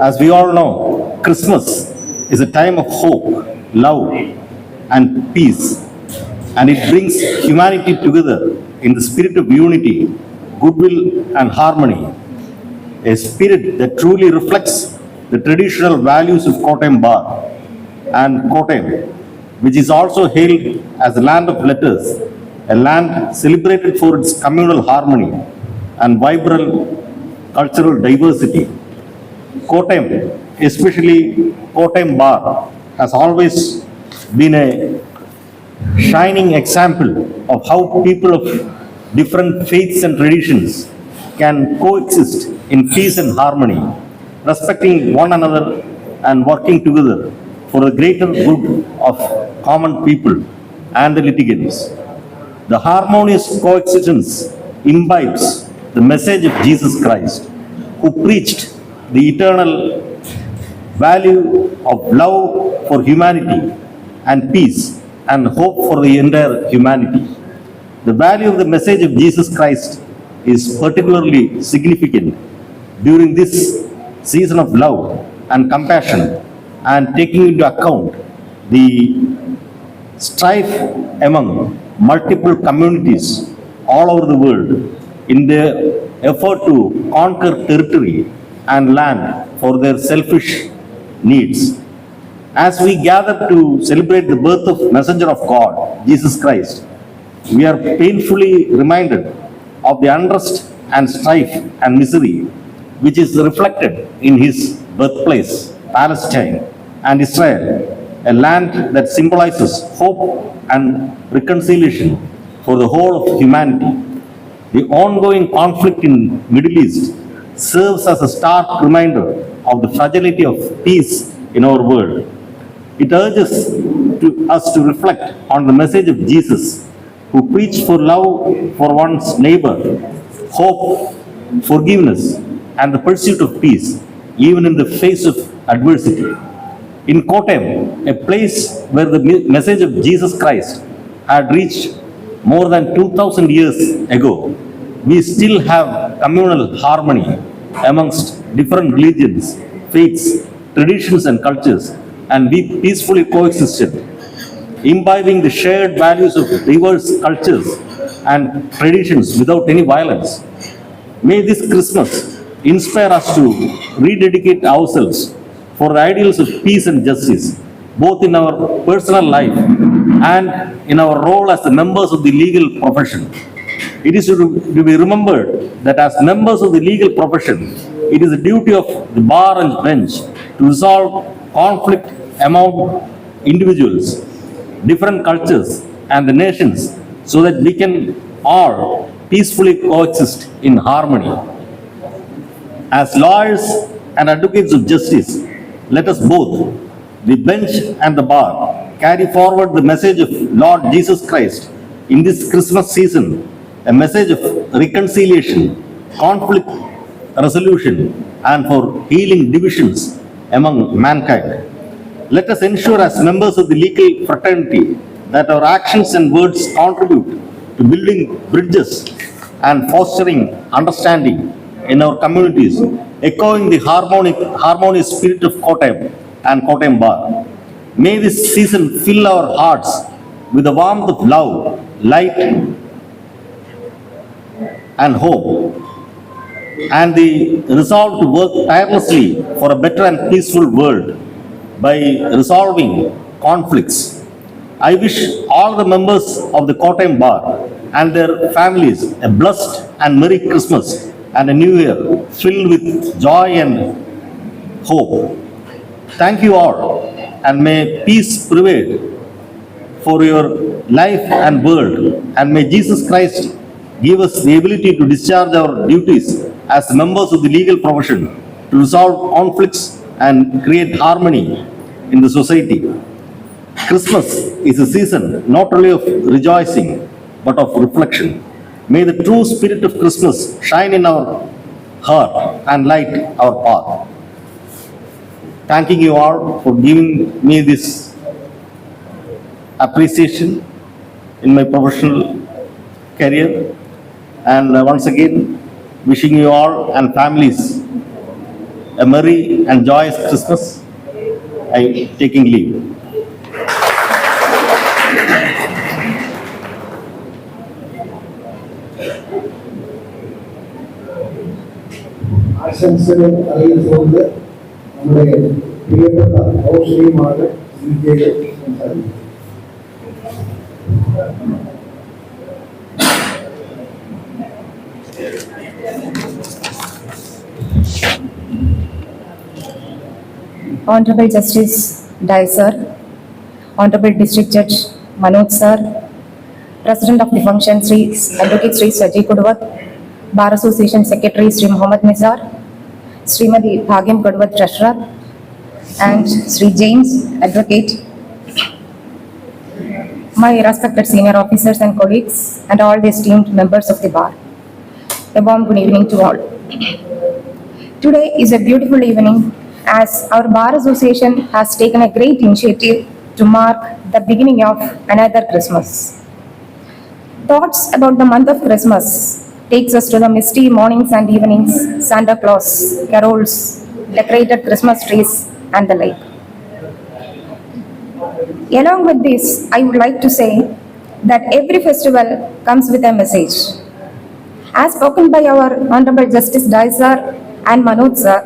As we all know, Christmas is a time of hope, love, and peace, and it brings humanity together in the spirit of unity, goodwill, and harmony, a spirit that truly reflects the traditional values of Kottayam Bar and Kottayam, which is also hailed as the land of letters, a land celebrated for its communal harmony and vibrant cultural diversity. Kottayam, especially Kottayam Bar, has always been a shining example of how people of different faiths and traditions can coexist in peace and harmony, respecting one another and working together for the greater good of common people and the litigants. The harmonious coexistence imbibes the message of Jesus Christ, who preached the eternal value of love for humanity and peace and hope for the entire humanity. The value of the message of Jesus Christ is particularly significant during this season of love and compassion, and taking into account the strife among multiple communities all over the world in their effort to conquer territory and land for their selfish needs. As we gather to celebrate the birth of Messenger of God, Jesus Christ, we are painfully reminded of the unrest and strife and misery which is reflected in his birthplace, Palestine, and Israel, a land that symbolizes hope and reconciliation for the whole of humanity. The ongoing conflict in Middle East serves as a stark reminder of the fragility of peace in our world. It urges us to reflect on the message of Jesus, who preached for love for one's neighbor, hope, forgiveness, and the pursuit of peace, even in the face of adversity. In Kottayam, a place where the message of Jesus Christ had reached more than 2,000 years ago, we still have communal harmony amongst different religions, faiths, traditions, and cultures, and we peacefully coexisted, imbibing the shared values of diverse cultures and traditions without any violence. May this Christmas inspire us to rededicate ourselves for the ideals of peace and justice, both in our personal life and in our role as the members of the legal profession. It is to be remembered that as members of the legal profession, it is the duty of the bar and bench to resolve conflict among individuals, different cultures, and the nations, so that we can all peacefully coexist in harmony. As lawyers and advocates of justice, let us both, the bench and the bar, carry forward the message of Lord Jesus Christ in this Christmas season, a message of reconciliation, conflict resolution, and for healing divisions among mankind. Let us ensure as members of the legal fraternity that our actions and words contribute to building bridges and fostering understanding in our communities, echoing the harmonious spirit of Kottayam and Kottayam Bar. May this season fill our hearts with the warmth of love, light, and hope, and the resolve to work tirelessly for a better and peaceful world by resolving conflicts. I wish all the members of the Kottayam Bar and their families a blessed and Merry Christmas and a New Year filled with joy and hope. Thank you all, and may peace prevail for your life and world, and may Jesus Christ give us the ability to discharge our duties as members of the legal profession to resolve conflicts and create harmony in the society. Christmas is a season not only of rejoicing but of reflection. May the true spirit of Christmas shine in our heart and light our path. Thanking you all for giving me this appreciation in my professional career, and once again wishing you all and families a merry and joyous Christmas. I am taking leave. ആശംസകൾ അറിയിച്ചുകൊണ്ട് നമ്മുടെ പ്രിയപ്പെട്ട ഔഷധിയുമാണ് സംസാരിക്കുന്നത്. Honorable Justice Dai sir, Honorable District Judge Manoj sir, President of the function Sri Advocate Sri Sajid Kudwat, Bar Association Secretary Sri Muhammad Nizar, Srimati Bhagyam Kudwat Treasurer, and Sri James Advocate, my respected senior officers and colleagues, and all the esteemed members of the bar. A warm good evening to all. Today is a beautiful evening as our Bar Association has taken a great initiative to mark the beginning of another Christmas. Thoughts about the month of Christmas takes us to the misty mornings and evenings, Santa Claus, carols, decorated Christmas trees, and the like. Along with this, I would like to say that every festival comes with a message. As spoken by our Honorable Justice Dai sir and Manoj sir,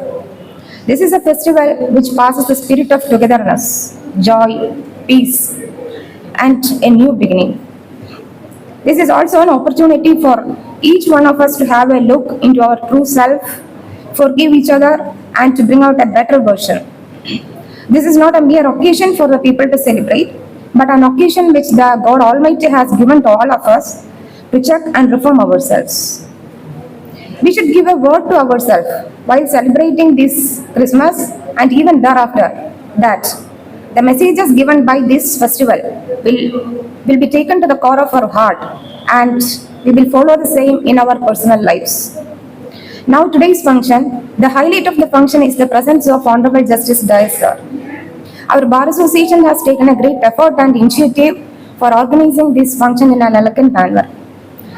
this is a festival which passes the spirit of togetherness, joy, peace, and a new beginning. This is also an opportunity for each one of us to have a look into our true self, forgive each other, and to bring out a better version. This is not a mere occasion for the people to celebrate, but an occasion which the God Almighty has given to all of us to check and reform ourselves. We should give a word to ourselves while celebrating this Christmas and even thereafter, that the messages given by this festival will be taken to the core of our heart, and we will follow the same in our personal lives. Now today's function, the highlight of the function is the presence of Honorable Justice Dai sir. Our Bar Association has taken a great effort and initiative for organizing this function in an elegant manner.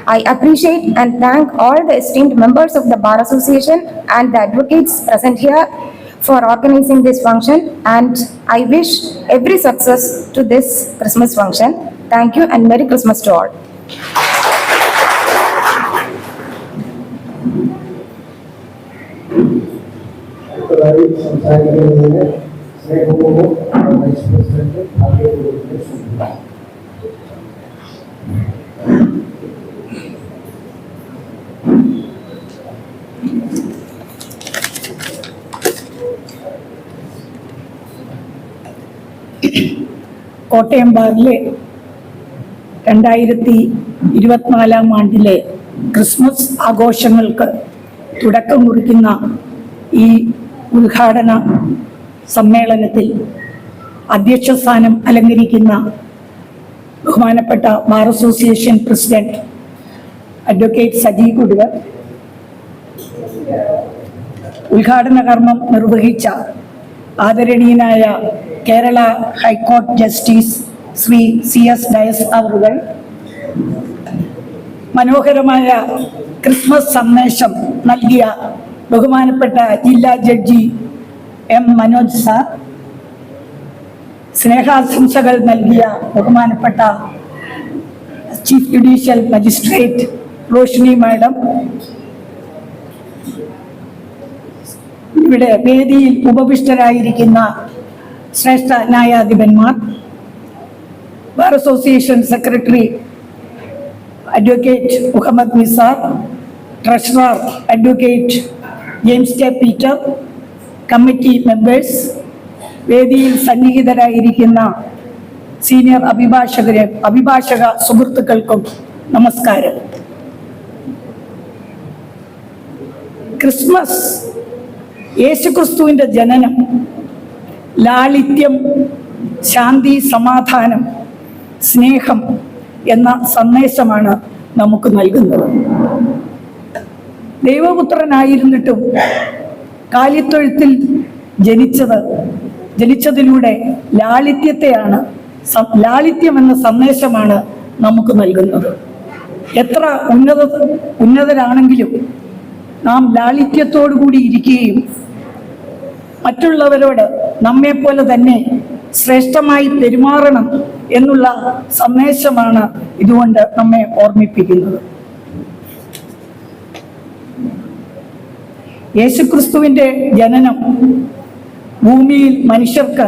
I appreciate and thank all the esteemed members of the Bar Association and the advocates present here for organizing this function, and I wish every success to this Christmas function. Thank you and Merry Christmas to all. അടുത്തതായി സംസാരിക്കുന്നതിന് സ്നേഹപൂർവ്വം vice president ആദ്യത്തെ സൂചിപ്പിക്കുന്നു. കോട്ടയം ബാറിലെ 2024 ആണ്ടിലെ Christmas ആഘോഷങ്ങൾക്ക് തുടക്കം കുറിക്കുന്ന ഈ ഉദ്ഘാടന സമ്മേളനത്തിൽ അധ്യക്ഷ സ്ഥാനം അലങ്കരിക്കുന്ന ബഹുമാനപ്പെട്ട bar association president advocate Sajeev Kuduvar, ഉദ്ഘാടന കർമ്മം നിർവഹിച്ച ആദരണീയനായ കേരള ഹൈക്കോടതി ജസ്റ്റിസ് ശ്രീ CS ഡയസ് അവറുകൾ, മനോഹരമായ ക്രിസ്മസ് സന്ദേശം നൽകിയ ബഹുമാനപ്പെട്ട ജില്ലാ ജഡ്ജി M. മനോജ് സാർ, സ്നേഹാശംസകൾ നൽകിയ ബഹുമാനപ്പെട്ട chief judicial magistrate Roshini madam, ഇവിടെ വേദിയിൽ ഉപവിഷ്ടരായിരിക്കുന്ന ശ്രേഷ്ഠ ന്യായാധിപന്മാർ, bar association secretary advocate Muhammad Nisar, treasurer advocate James K Peter, committee members, വേദിയിൽ സന്നിഹിതരായിരിക്കുന്ന സീനിയർ അഭിഭാഷക സുഹൃത്തുക്കൾക്കും നമസ്കാരം. ക്രിസ്മസ്, യേശുക്രിസ്തുവിൻ്റെ ജനനം, ലാളിത്യം, ശാന്തി, സമാധാനം, സ്നേഹം എന്ന സന്ദേശമാണ് നമുക്ക് നൽകുന്നത്. ദൈവപുത്രനായിരുന്നിട്ടും കാലിത്തൊഴുത്തിൽ ജനിച്ചതിലൂടെ ലാളിത്യം എന്ന സന്ദേശമാണ് നമുക്ക് നൽകുന്നത്. എത്ര ഉന്നതരാണെങ്കിലും നാം ലാളിത്യത്തോടു കൂടി ഇരിക്കുകയും മറ്റുള്ളവരോട് നമ്മെപ്പോലെ തന്നെ ശ്രേഷ്ഠമായി പെരുമാറണം എന്നുള്ള സന്ദേശമാണ് ഇതുകൊണ്ട് നമ്മെ ഓർമ്മിപ്പിക്കുന്നത്. യേശുക്രിസ്തുവിൻ്റെ ജനനം ഭൂമിയിൽ മനുഷ്യർക്ക്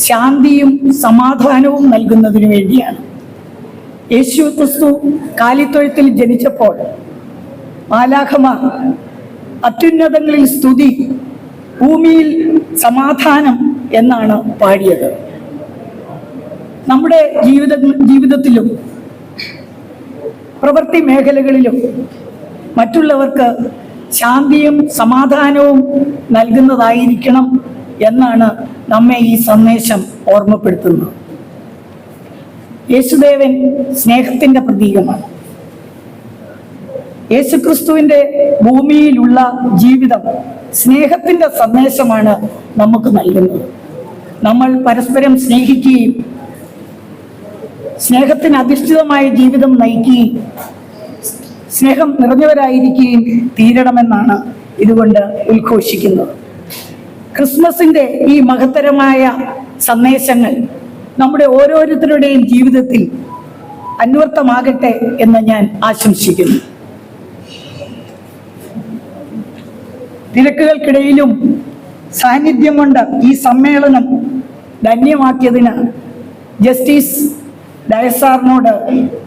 ശാന്തിയും സമാധാനവും നൽകുന്നതിന് വേണ്ടിയാണ്. യേശുക്രിസ്തു കാലിത്തൊഴുത്തിൽ ജനിച്ചപ്പോൾ മാലാഖമാർ അത്യുന്നതങ്ങളിൽ സ്തുതി, ഭൂമിയിൽ സമാധാനം എന്നാണ് പാടിയത്. നമ്മുടെ ജീവിതത്തിലും പ്രവൃത്തി മേഖലകളിലും മറ്റുള്ളവർക്ക് ശാന്തിയും സമാധാനവും നൽകുന്നതായിരിക്കണം എന്നാണ് നമ്മെ ഈ സന്ദേശം ഓർമ്മപ്പെടുത്തുന്നത്. യേശുദേവൻ സ്നേഹത്തിൻ്റെ പ്രതീകമാണ്. യേശുക്രിസ്തുവിൻ്റെ ഭൂമിയിലുള്ള ജീവിതം സ്നേഹത്തിൻ്റെ സന്ദേശമാണ് നമുക്ക് നൽകുന്നത്. നമ്മൾ പരസ്പരം സ്നേഹിക്കുകയും സ്നേഹത്തിന് അധിഷ്ഠിതമായ ജീവിതം നയിക്കുകയും സ്നേഹം നിറഞ്ഞവരായിരിക്കുകയും തീരണമെന്നാണ് ഇതുകൊണ്ട് ഉദ്ഘോഷിക്കുന്നത്. ക്രിസ്മസിൻ്റെ ഈ മഹത്തരമായ സന്ദേശങ്ങൾ നമ്മുടെ ഓരോരുത്തരുടെയും ജീവിതത്തിൽ അന്വർത്ഥമാകട്ടെ എന്ന് ഞാൻ ആശംസിക്കുന്നു. തിരക്കുകൾക്കിടയിലും സാന്നിധ്യം കൊണ്ട് ഈ സമ്മേളനം ധന്യമാക്കിയതിന് ജസ്റ്റിസ് ഡയസാറിനോട്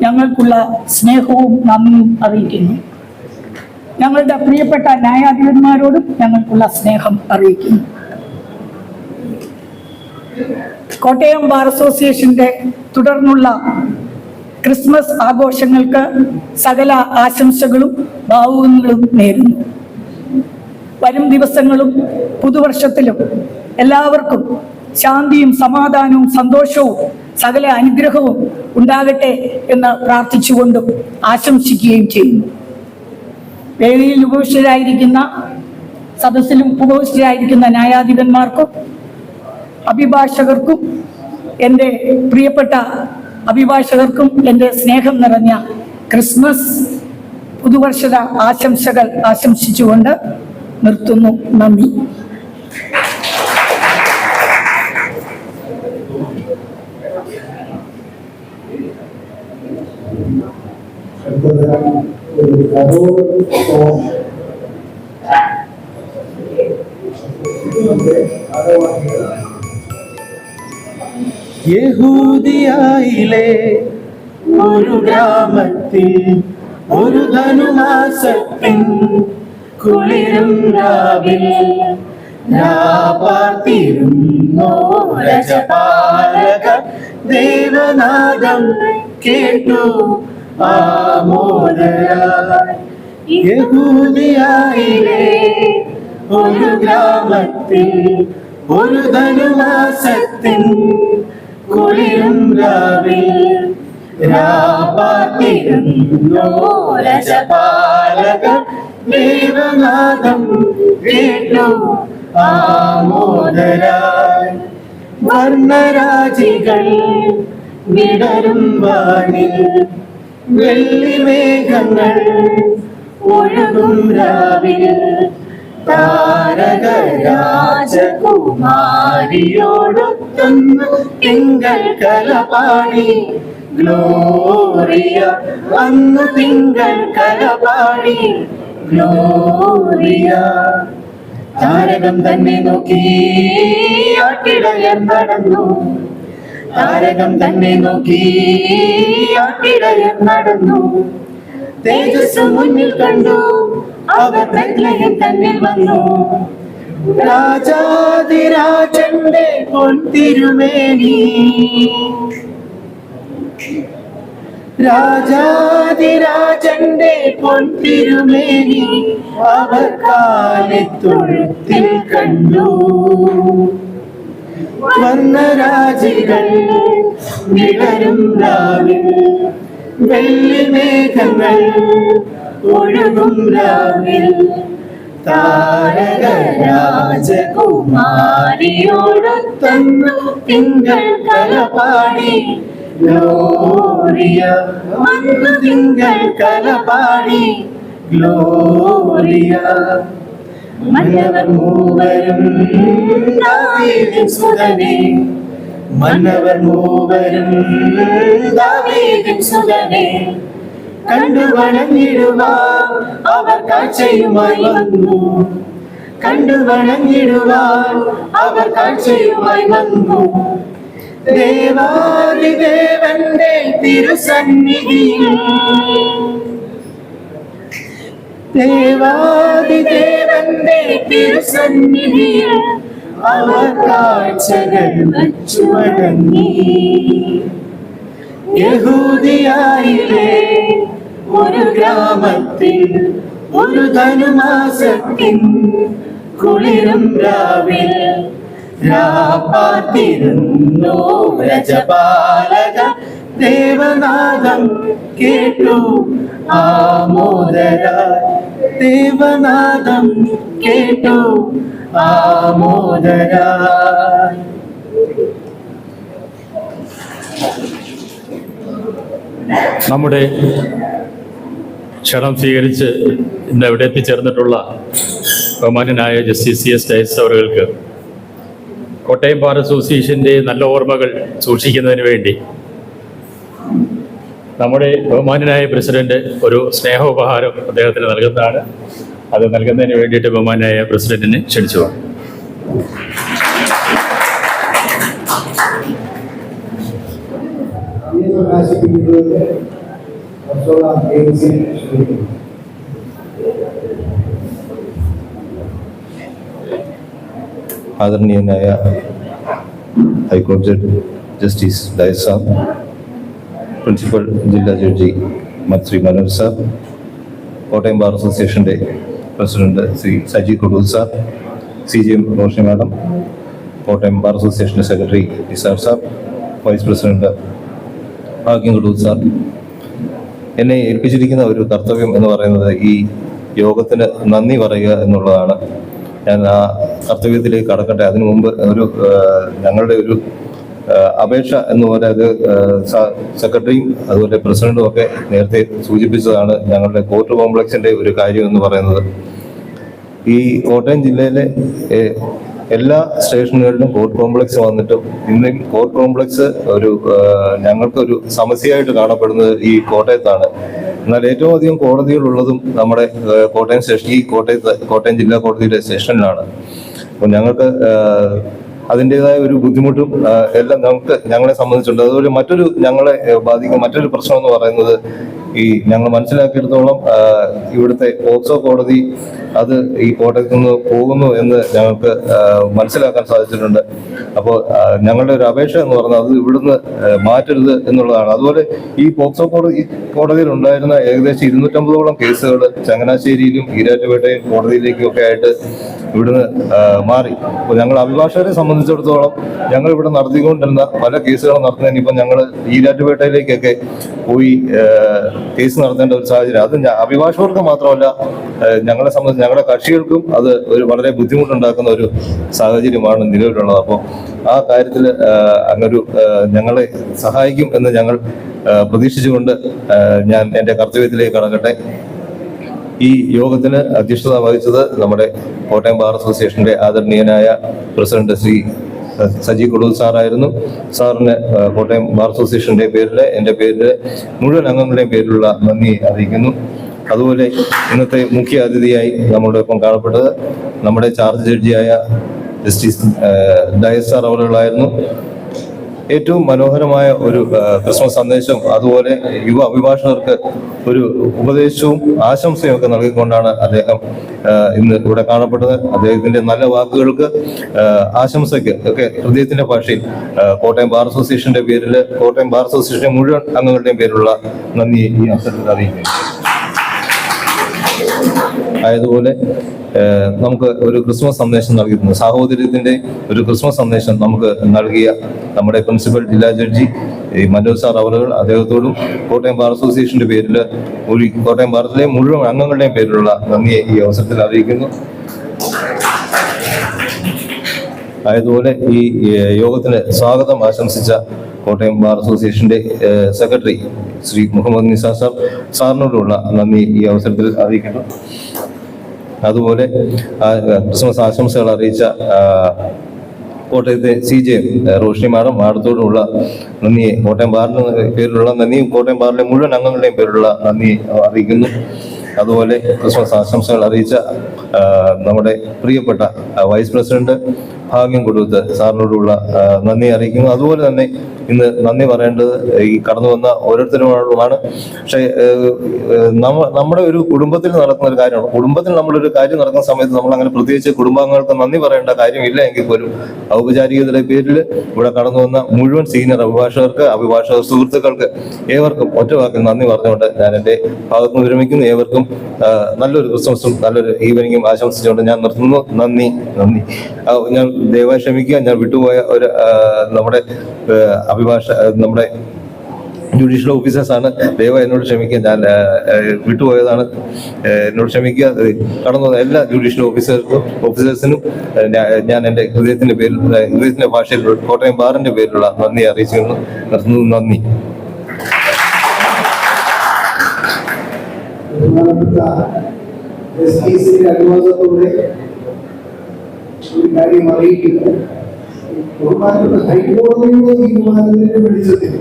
ഞങ്ങൾക്കുള്ള സ്നേഹവും നന്ദിയും അറിയിക്കുന്നു. ഞങ്ങളുടെ പ്രിയപ്പെട്ട ന്യായാധിപന്മാരോടും ഞങ്ങൾക്കുള്ള സ്നേഹം അറിയിക്കുന്നു. കോട്ടയം ബാർ അസോസിയേഷന്റെ തുടർന്നുള്ള ക്രിസ്മസ് ആഘോഷങ്ങൾക്ക് സകല ആശംസകളും ഭാവുകങ്ങളും നേരുന്നു. വരും ദിവസങ്ങളും പുതുവർഷത്തിലും എല്ലാവർക്കും ശാന്തിയും സമാധാനവും സന്തോഷവും സകല അനുഗ്രഹവും ഉണ്ടാകട്ടെ എന്ന് പ്രാർത്ഥിച്ചുകൊണ്ടും ആശംസിക്കുകയും ചെയ്യുന്നു. വേദിയിൽ ഉപവിഷ്ടരായിരിക്കുന്ന സദസ്സിലും ഉപവിഷ്ടരായിരിക്കുന്ന ന്യായാധിപന്മാർക്കും അഭിഭാഷകർക്കും എൻ്റെ പ്രിയപ്പെട്ട അഭിഭാഷകർക്കും എൻ്റെ സ്നേഹം നിറഞ്ഞ ക്രിസ്മസ് പുതുവർഷ ആശംസകൾ ആശംസിച്ചുകൊണ്ട് നിർത്തുന്നു. നന്ദി. യഹൂദിയായിലെ ഒരു ഗ്രാമത്തിൽ ഒരു ധനുമാസത്തിൻ കുളിരും രാവിൽ പാർത്തിരുന്നോ രജപാലക ദേവനാദം കേട്ടു ആമോദരായി. യഹൂദിയായിലെ ഒരു ഗ്രാമത്തിൽ ഒരു ധനുമാസത്തിൻ കുളിരും രാവിൽ പാർത്തിരുന്നോ രജപാലക ദേവനാദം കേട്ടു ആമോദരായി. വർണ്ണരാജികൾ വിടരും വാനിൽ വെള്ളിമേഘങ്ങൾ ഒഴുകും രാവിൽ താരക രാജകുമാരിയോടൊത്തുന്നു തിങ്കൾ കലപാടി ഗ്ലോറിയ. അന്നു തിങ്കൾ കലപാടി ഗ്ലോറിയ. താരകം തന്നെ നോക്കി ആട്ടിടയർ നടന്നു. താരകം തന്നെ നോക്കി ആട്ടിടയർ നടന്നു. തേജസ് മുന്നിൽ കണ്ടു അവർ ബെത്ലഹേം തന്നിൽ വന്നു. രാജാധിരാജന്റെ പൊൻതിരുമേനി, രാജാധിരാജന്റെ പൊൻതിരുമേനി അവർ കാലിത്തൊഴുത്തിൽ കണ്ടു. വർണ്ണരാജികൾ വിളരും രാവിൽ, വെള്ളിമേഘങ്ങൾ ഒഴുകും രാവിൽ, താരക രാജകുമാരിയോടൊത്തന്നു തിങ്കൾ കലപാടി. ഗ്ലോറിയ വന്നു തിങ്കൾ കലപാടി, ഗ്ലോറിയ. മന്നവർ മൂവരും ദാവീദിൻ സുതനേ, മന്നവർ മൂവരും ദാവീദിൻ സുതനേ, കണ്ടു വണങ്ങിടുവാൻ അവർ കാഴ്ചയുമായി വന്നു, കണ്ടു വണങ്ങിടുവാൻ അവർ കാഴ്ചയുമായി വന്നു. ദേവാദിദേവന്റെ തിരുസന്നിധിയിൽ, ദേവാദിദേവന്റെ തിരുസന്നിധിയിൽ അവർ കാഴ്ചകൾ വച്ചു വണങ്ങി. യഹൂദിയായിലെ ഒരു ഗ്രാമത്തിൽ ഒരു ധനുമാസത്തിൻ കുളിരും രാവിൽ രാപ്പാർത്തിരുന്നു രജപാലക. ദേവനാദം കേട്ടു ആമോദരായി, ദേവനാദം കേട്ടു ആമോദരായി. നമ്മുടെ ക്ഷണം സ്വീകരിച്ച് ഇന്ന് ഇവിടെ എത്തിച്ചേർന്നിട്ടുള്ള ബഹുമാന്യനായ ജസ്റ്റിസ് CS ഡയസ് അവർക്ക് കോട്ടയം ബാർ അസോസിയേഷൻ്റെ നല്ല ഓർമ്മകൾ സൂക്ഷിക്കുന്നതിന് വേണ്ടി നമ്മുടെ ബഹുമാന്യനായ പ്രസിഡന്റ് ഒരു സ്നേഹോപഹാരം അദ്ദേഹത്തിന് നൽകുന്നതാണ്. അത് നൽകുന്നതിന് വേണ്ടിയിട്ട് ബഹുമാന്യനായ പ്രസിഡന്റിനെ ക്ഷണിച്ചു. ആദരണീയനായ high court justice Dias sir, principal ജില്ലാ judge Shri Manoj sir, Kottayam bar അസോസിയേഷൻ്റെ president Shri Saji Kodoor sir, CGM Roshi madam, Kottayam bar അസോസിയേഷൻ്റെ secretary Nisar sir, vice president Bhagyam Kodoor sir, എന്നെ ഏൽപ്പിച്ചിരിക്കുന്ന ഒരു കർത്തവ്യം എന്ന് പറയുന്നത് ഈ യോഗത്തിന് നന്ദി പറയുക എന്നുള്ളതാണ്. ഞാൻ ആ കർത്തവ്യത്തിലേക്ക് കടക്കട്ടെ. അതിനു മുമ്പ് ഞങ്ങളുടെ ഒരു അപേക്ഷ എന്ന് പോലെ അത് സെക്രട്ടറിയും അതുപോലെ പ്രസിഡന്റും ഒക്കെ നേരത്തെ സൂചിപ്പിച്ചതാണ്. ഞങ്ങളുടെ കോർട്ട് കോംപ്ലക്സിന്റെ ഒരു കാര്യം എന്ന് പറയുന്നത്, ഈ കോട്ടയം ജില്ലയിലെ എല്ലാ സ്റ്റേഷനുകളിലും കോർട്ട് കോംപ്ലക്സ് വന്നിട്ടും ഇന്നും കോർട്ട് കോംപ്ലക്സ് ഞങ്ങൾക്കൊരു സമസ്യയായിട്ട് കാണപ്പെടുന്നത് ഈ കോട്ടയത്താണ്. എന്നാൽ ഏറ്റവും അധികം കോടതികളുള്ളതും നമ്മുടെ കോട്ടയം സ്റ്റേഷൻ, ഈ കോട്ടയം ജില്ലാ കോടതിയുടെ സ്റ്റേഷനിലാണ്. അപ്പോൾ ഞങ്ങൾക്ക് അതിൻ്റെതായ ഒരു ബുദ്ധിമുട്ടും എല്ലാം ഞങ്ങളെ സംബന്ധിച്ചുണ്ട്. അതുപോലെ ഞങ്ങളെ ബാധിക്കുന്ന മറ്റൊരു പ്രശ്നം എന്ന് പറയുന്നത്, ഞങ്ങൾ മനസ്സിലാക്കിയെടുത്തോളം ഇവിടുത്തെ പോക്സോ കോടതി അത് ഈ കോട്ടയത്ത് നിന്ന് പോകുന്നു എന്ന് ഞങ്ങൾക്ക് മനസ്സിലാക്കാൻ സാധിച്ചിട്ടുണ്ട്. അപ്പോൾ ഞങ്ങളുടെ ഒരു അപേക്ഷ എന്ന് പറഞ്ഞാൽ അത് ഇവിടുന്ന് മാറ്റരുത് എന്നുള്ളതാണ്. അതുപോലെ ഈ പോക്സോ കോടതിയിൽ ഉണ്ടായിരുന്ന ഏകദേശം 250ഓളം കേസുകൾ ചങ്ങനാശ്ശേരിയിലും ഈരാറ്റുപേട്ടയും കോടതിയിലേക്കും ഒക്കെ ആയിട്ട് ഇവിടുന്ന് മാറി. അപ്പോൾ ഞങ്ങൾ അഭിഭാഷകരെ സംബന്ധിച്ചിടത്തോളം ഞങ്ങൾ ഇവിടെ നടത്തിക്കൊണ്ടിരുന്ന പല കേസുകളും നടത്തുന്നതിന് ഇപ്പം ഞങ്ങൾ ഈരാറ്റുപേട്ടയിലേക്കൊക്കെ പോയി കേസ് നടത്തേണ്ട ഒരു സാഹചര്യം. അത് അഭിഭാഷകർക്ക് മാത്രമല്ല, ഞങ്ങളെ സംബന്ധിച്ച് ഞങ്ങളുടെ കക്ഷികൾക്കും അത് വളരെ ബുദ്ധിമുട്ടുണ്ടാക്കുന്ന ഒരു സാഹചര്യമാണ് നിലവിലുള്ളത്. അപ്പോൾ ആ കാര്യത്തിൽ അങ്ങൊരു ഞങ്ങളെ സഹായിക്കും എന്ന് ഞങ്ങൾ പ്രതീക്ഷിച്ചുകൊണ്ട് ഞാൻ എൻ്റെ കർത്തവ്യത്തിലേക്ക് കടക്കട്ടെ. ഈ യോഗത്തിന് അധ്യക്ഷത വഹിച്ചത് നമ്മുടെ കോട്ടയം ബാർ അസോസിയേഷന്റെ ആദരണീയനായ പ്രസിഡന്റ് ശ്രീ സജി കൊടൂർ സാറായിരുന്നു. സാറിന് കോട്ടയം ബാർ അസോസിയേഷന്റെ പേരിൽ, എൻ്റെ പേരിൽ, മുഴുവൻ അംഗങ്ങളുടെയും പേരിലുള്ള നന്ദി അറിയിക്കുന്നു. അതുപോലെ ഇന്നത്തെ മുഖ്യ അതിഥിയായി നമ്മുടെ ഒപ്പം കാണപ്പെട്ടത് നമ്മുടെ ചാർജ് ജഡ്ജിയായ ജസ്റ്റിസ് ഡയസ് സാർ അവറുകളായിരുന്നു. ഏറ്റവും മനോഹരമായ ഒരു ക്രിസ്മസ് സന്ദേശം, അതുപോലെ യുവ അഭിഭാഷകർക്ക് ഒരു ഉപദേശവും ആശംസയും ഒക്കെ നൽകിക്കൊണ്ടാണ് അദ്ദേഹം ഇന്ന് ഇവിടെ കാണപ്പെട്ടത്. അദ്ദേഹത്തിന്റെ നല്ല വാക്കുകൾക്ക് ആശംസയ്ക്ക് ഒക്കെ ഹൃദയത്തിന്റെ ഭാഷയിൽ കോട്ടയം ബാർ അസോസിയേഷന്റെ പേരിൽ, കോട്ടയം ബാർ അസോസിയേഷന്റെ മുഴുവൻ അംഗങ്ങളുടെയും പേരിലുള്ള നന്ദി ഈ അവസരത്തിൽ അറിയിക്കുന്നു. ആയതുപോലെ നമുക്ക് ഒരു ക്രിസ്മസ് സന്ദേശം നൽകിയിരുന്നു, സാഹോദര്യത്തിന്റെ ഒരു ക്രിസ്മസ് സന്ദേശം നമുക്ക് നൽകിയ നമ്മുടെ പ്രിൻസിപ്പൽ ജില്ലാ ജഡ്ജി മനോജ് സാർ അവറുകൾ, അദ്ദേഹത്തോടും കോട്ടയം ബാർ അസോസിയേഷന്റെ പേരിൽ കോട്ടയം ബാറിലെ മുഴുവൻ അംഗങ്ങളുടെയും പേരിലുള്ള നന്ദിയെ ഈ അവസരത്തിൽ അറിയിക്കുന്നു. ആയതുപോലെ ഈ യോഗത്തിന് സ്വാഗതം ആശംസിച്ച കോട്ടയം ബാർ അസോസിയേഷന്റെ സെക്രട്ടറി ശ്രീ മുഹമ്മദ് നിസാർ സാറിനോടുള്ള നന്ദി ഈ അവസരത്തിൽ അറിയിക്കുന്നു. അതുപോലെ ക്രിസ്മസ് ആശംസകൾ അറിയിച്ച കോട്ടയത്തെ CJ റോഷ്നി മാഡത്തോടുള്ള നന്ദിയെ കോട്ടയം ബാറിന് പേരിലുള്ള നന്ദിയും കോട്ടയം ബാറിലെ മുഴുവൻ അംഗങ്ങളുടെയും പേരിലുള്ള നന്ദി അറിയിക്കുന്നു. അതുപോലെ ക്രിസ്മസ് ആശംസകൾ അറിയിച്ച നമ്മുടെ പ്രിയപ്പെട്ട വൈസ് പ്രസിഡന്റ് ഭാഗ്യം കൊടുത്ത് സാറിനോടുള്ള നന്ദി അറിയിക്കുന്നു. അതുപോലെ തന്നെ ഇന്ന് നന്ദി പറയേണ്ടത് ഈ കടന്നു വന്ന ഓരോരുത്തരുമാണ്. പക്ഷേ നമ്മുടെ ഒരു കുടുംബത്തിൽ നടക്കുന്ന ഒരു കാര്യമാണ്. കുടുംബത്തിൽ നമ്മളൊരു കാര്യം നടക്കുന്ന സമയത്ത് നമ്മൾ അങ്ങനെ പ്രത്യേകിച്ച് കുടുംബാംഗങ്ങൾക്ക് നന്ദി പറയേണ്ട കാര്യമില്ല എങ്കിൽ പോലും ഔപചാരികതയുടെ പേരിൽ ഇവിടെ കടന്നു വന്ന മുഴുവൻ സീനിയർ അഭിഭാഷകർക്ക്, അഭിഭാഷക സുഹൃത്തുക്കൾക്ക് ഏവർക്കും ഒറ്റ വാക്കിൽ നന്ദി പറഞ്ഞുകൊണ്ട് ഞാൻ എൻ്റെ ഭാഗത്തുനിന്ന് വിരമിക്കുന്നു. ഏവർക്കും നല്ലൊരു ക്രിസ്മസും നല്ലൊരു ഈവനിങ്ങും ആശംസിച്ചുകൊണ്ട് ഞാൻ നിർത്തുന്നു. നന്ദി. ഞാൻ ദയവായി ക്ഷമിക്കുക, ഞാൻ വിട്ടുപോയ ഒരു നമ്മുടെ നമ്മുടെ ജുഡീഷ്യൽ ഓഫീസേഴ്സാണ്, ദയവായി എന്നോട് ക്ഷമിക്കുക, ഞാൻ വിട്ടുപോയതാണ്, എന്നോട് ക്ഷമിക്കുക. കടന്നു എല്ലാ ജുഡീഷ്യൽ ഓഫീസേഴ്സിനും ഞാൻ എൻ്റെ ഹൃദയത്തിന്റെ ഭാഷയിൽ കോട്ടയം ബാറിന്റെ പേരിലുള്ള നന്ദി അറിയിച്ചിരുന്നു. നിർത്തുന്നു. നന്ദി. ബഹുമാനപ്പെട്ട ജസ്റ്റിസിന്റെ അനുവാദത്തോടെ ഒരു കാര്യം അറിയിക്കുന്നു. ബഹുമാനപ്പെട്ട ഹൈക്കോടതിയുടെ തീരുമാനത്തിന്റെ വെളിച്ചത്തിൽ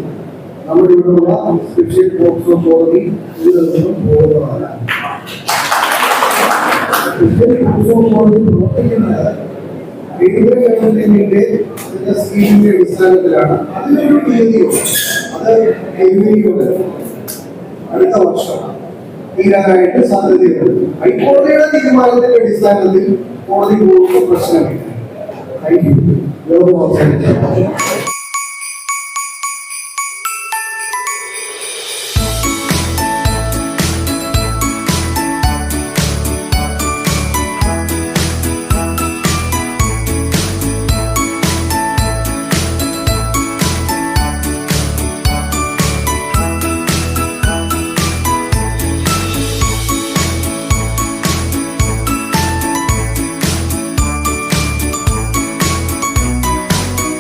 നമ്മുടെ ഇവിടെയുള്ള സ്പെഷ്യൽ പോക്സോ കോടതി ഇതിൽ നിന്നും പോകുന്നതാണ്. സ്പെഷ്യൽ പോക്സോ കോടതി പ്രവർത്തിക്കുന്നത് കേന്ദ്ര ഗവൺമെന്റിന്റെ സ്കീമിന്റെ അടിസ്ഥാനത്തിലാണ്. അതിനൊരു തീയതിയുണ്ട്, അത് ഫെബ്രുവരിയുടെ അടുത്ത വർഷം തീരാനായിട്ട് സാധ്യതയുണ്ട്. ഹൈക്കോടതിയുടെ തീരുമാനത്തിന്റെ അടിസ്ഥാനത്തിൽ കോടതി പോകുന്ന പ്രശ്നമില്ല. Thank you.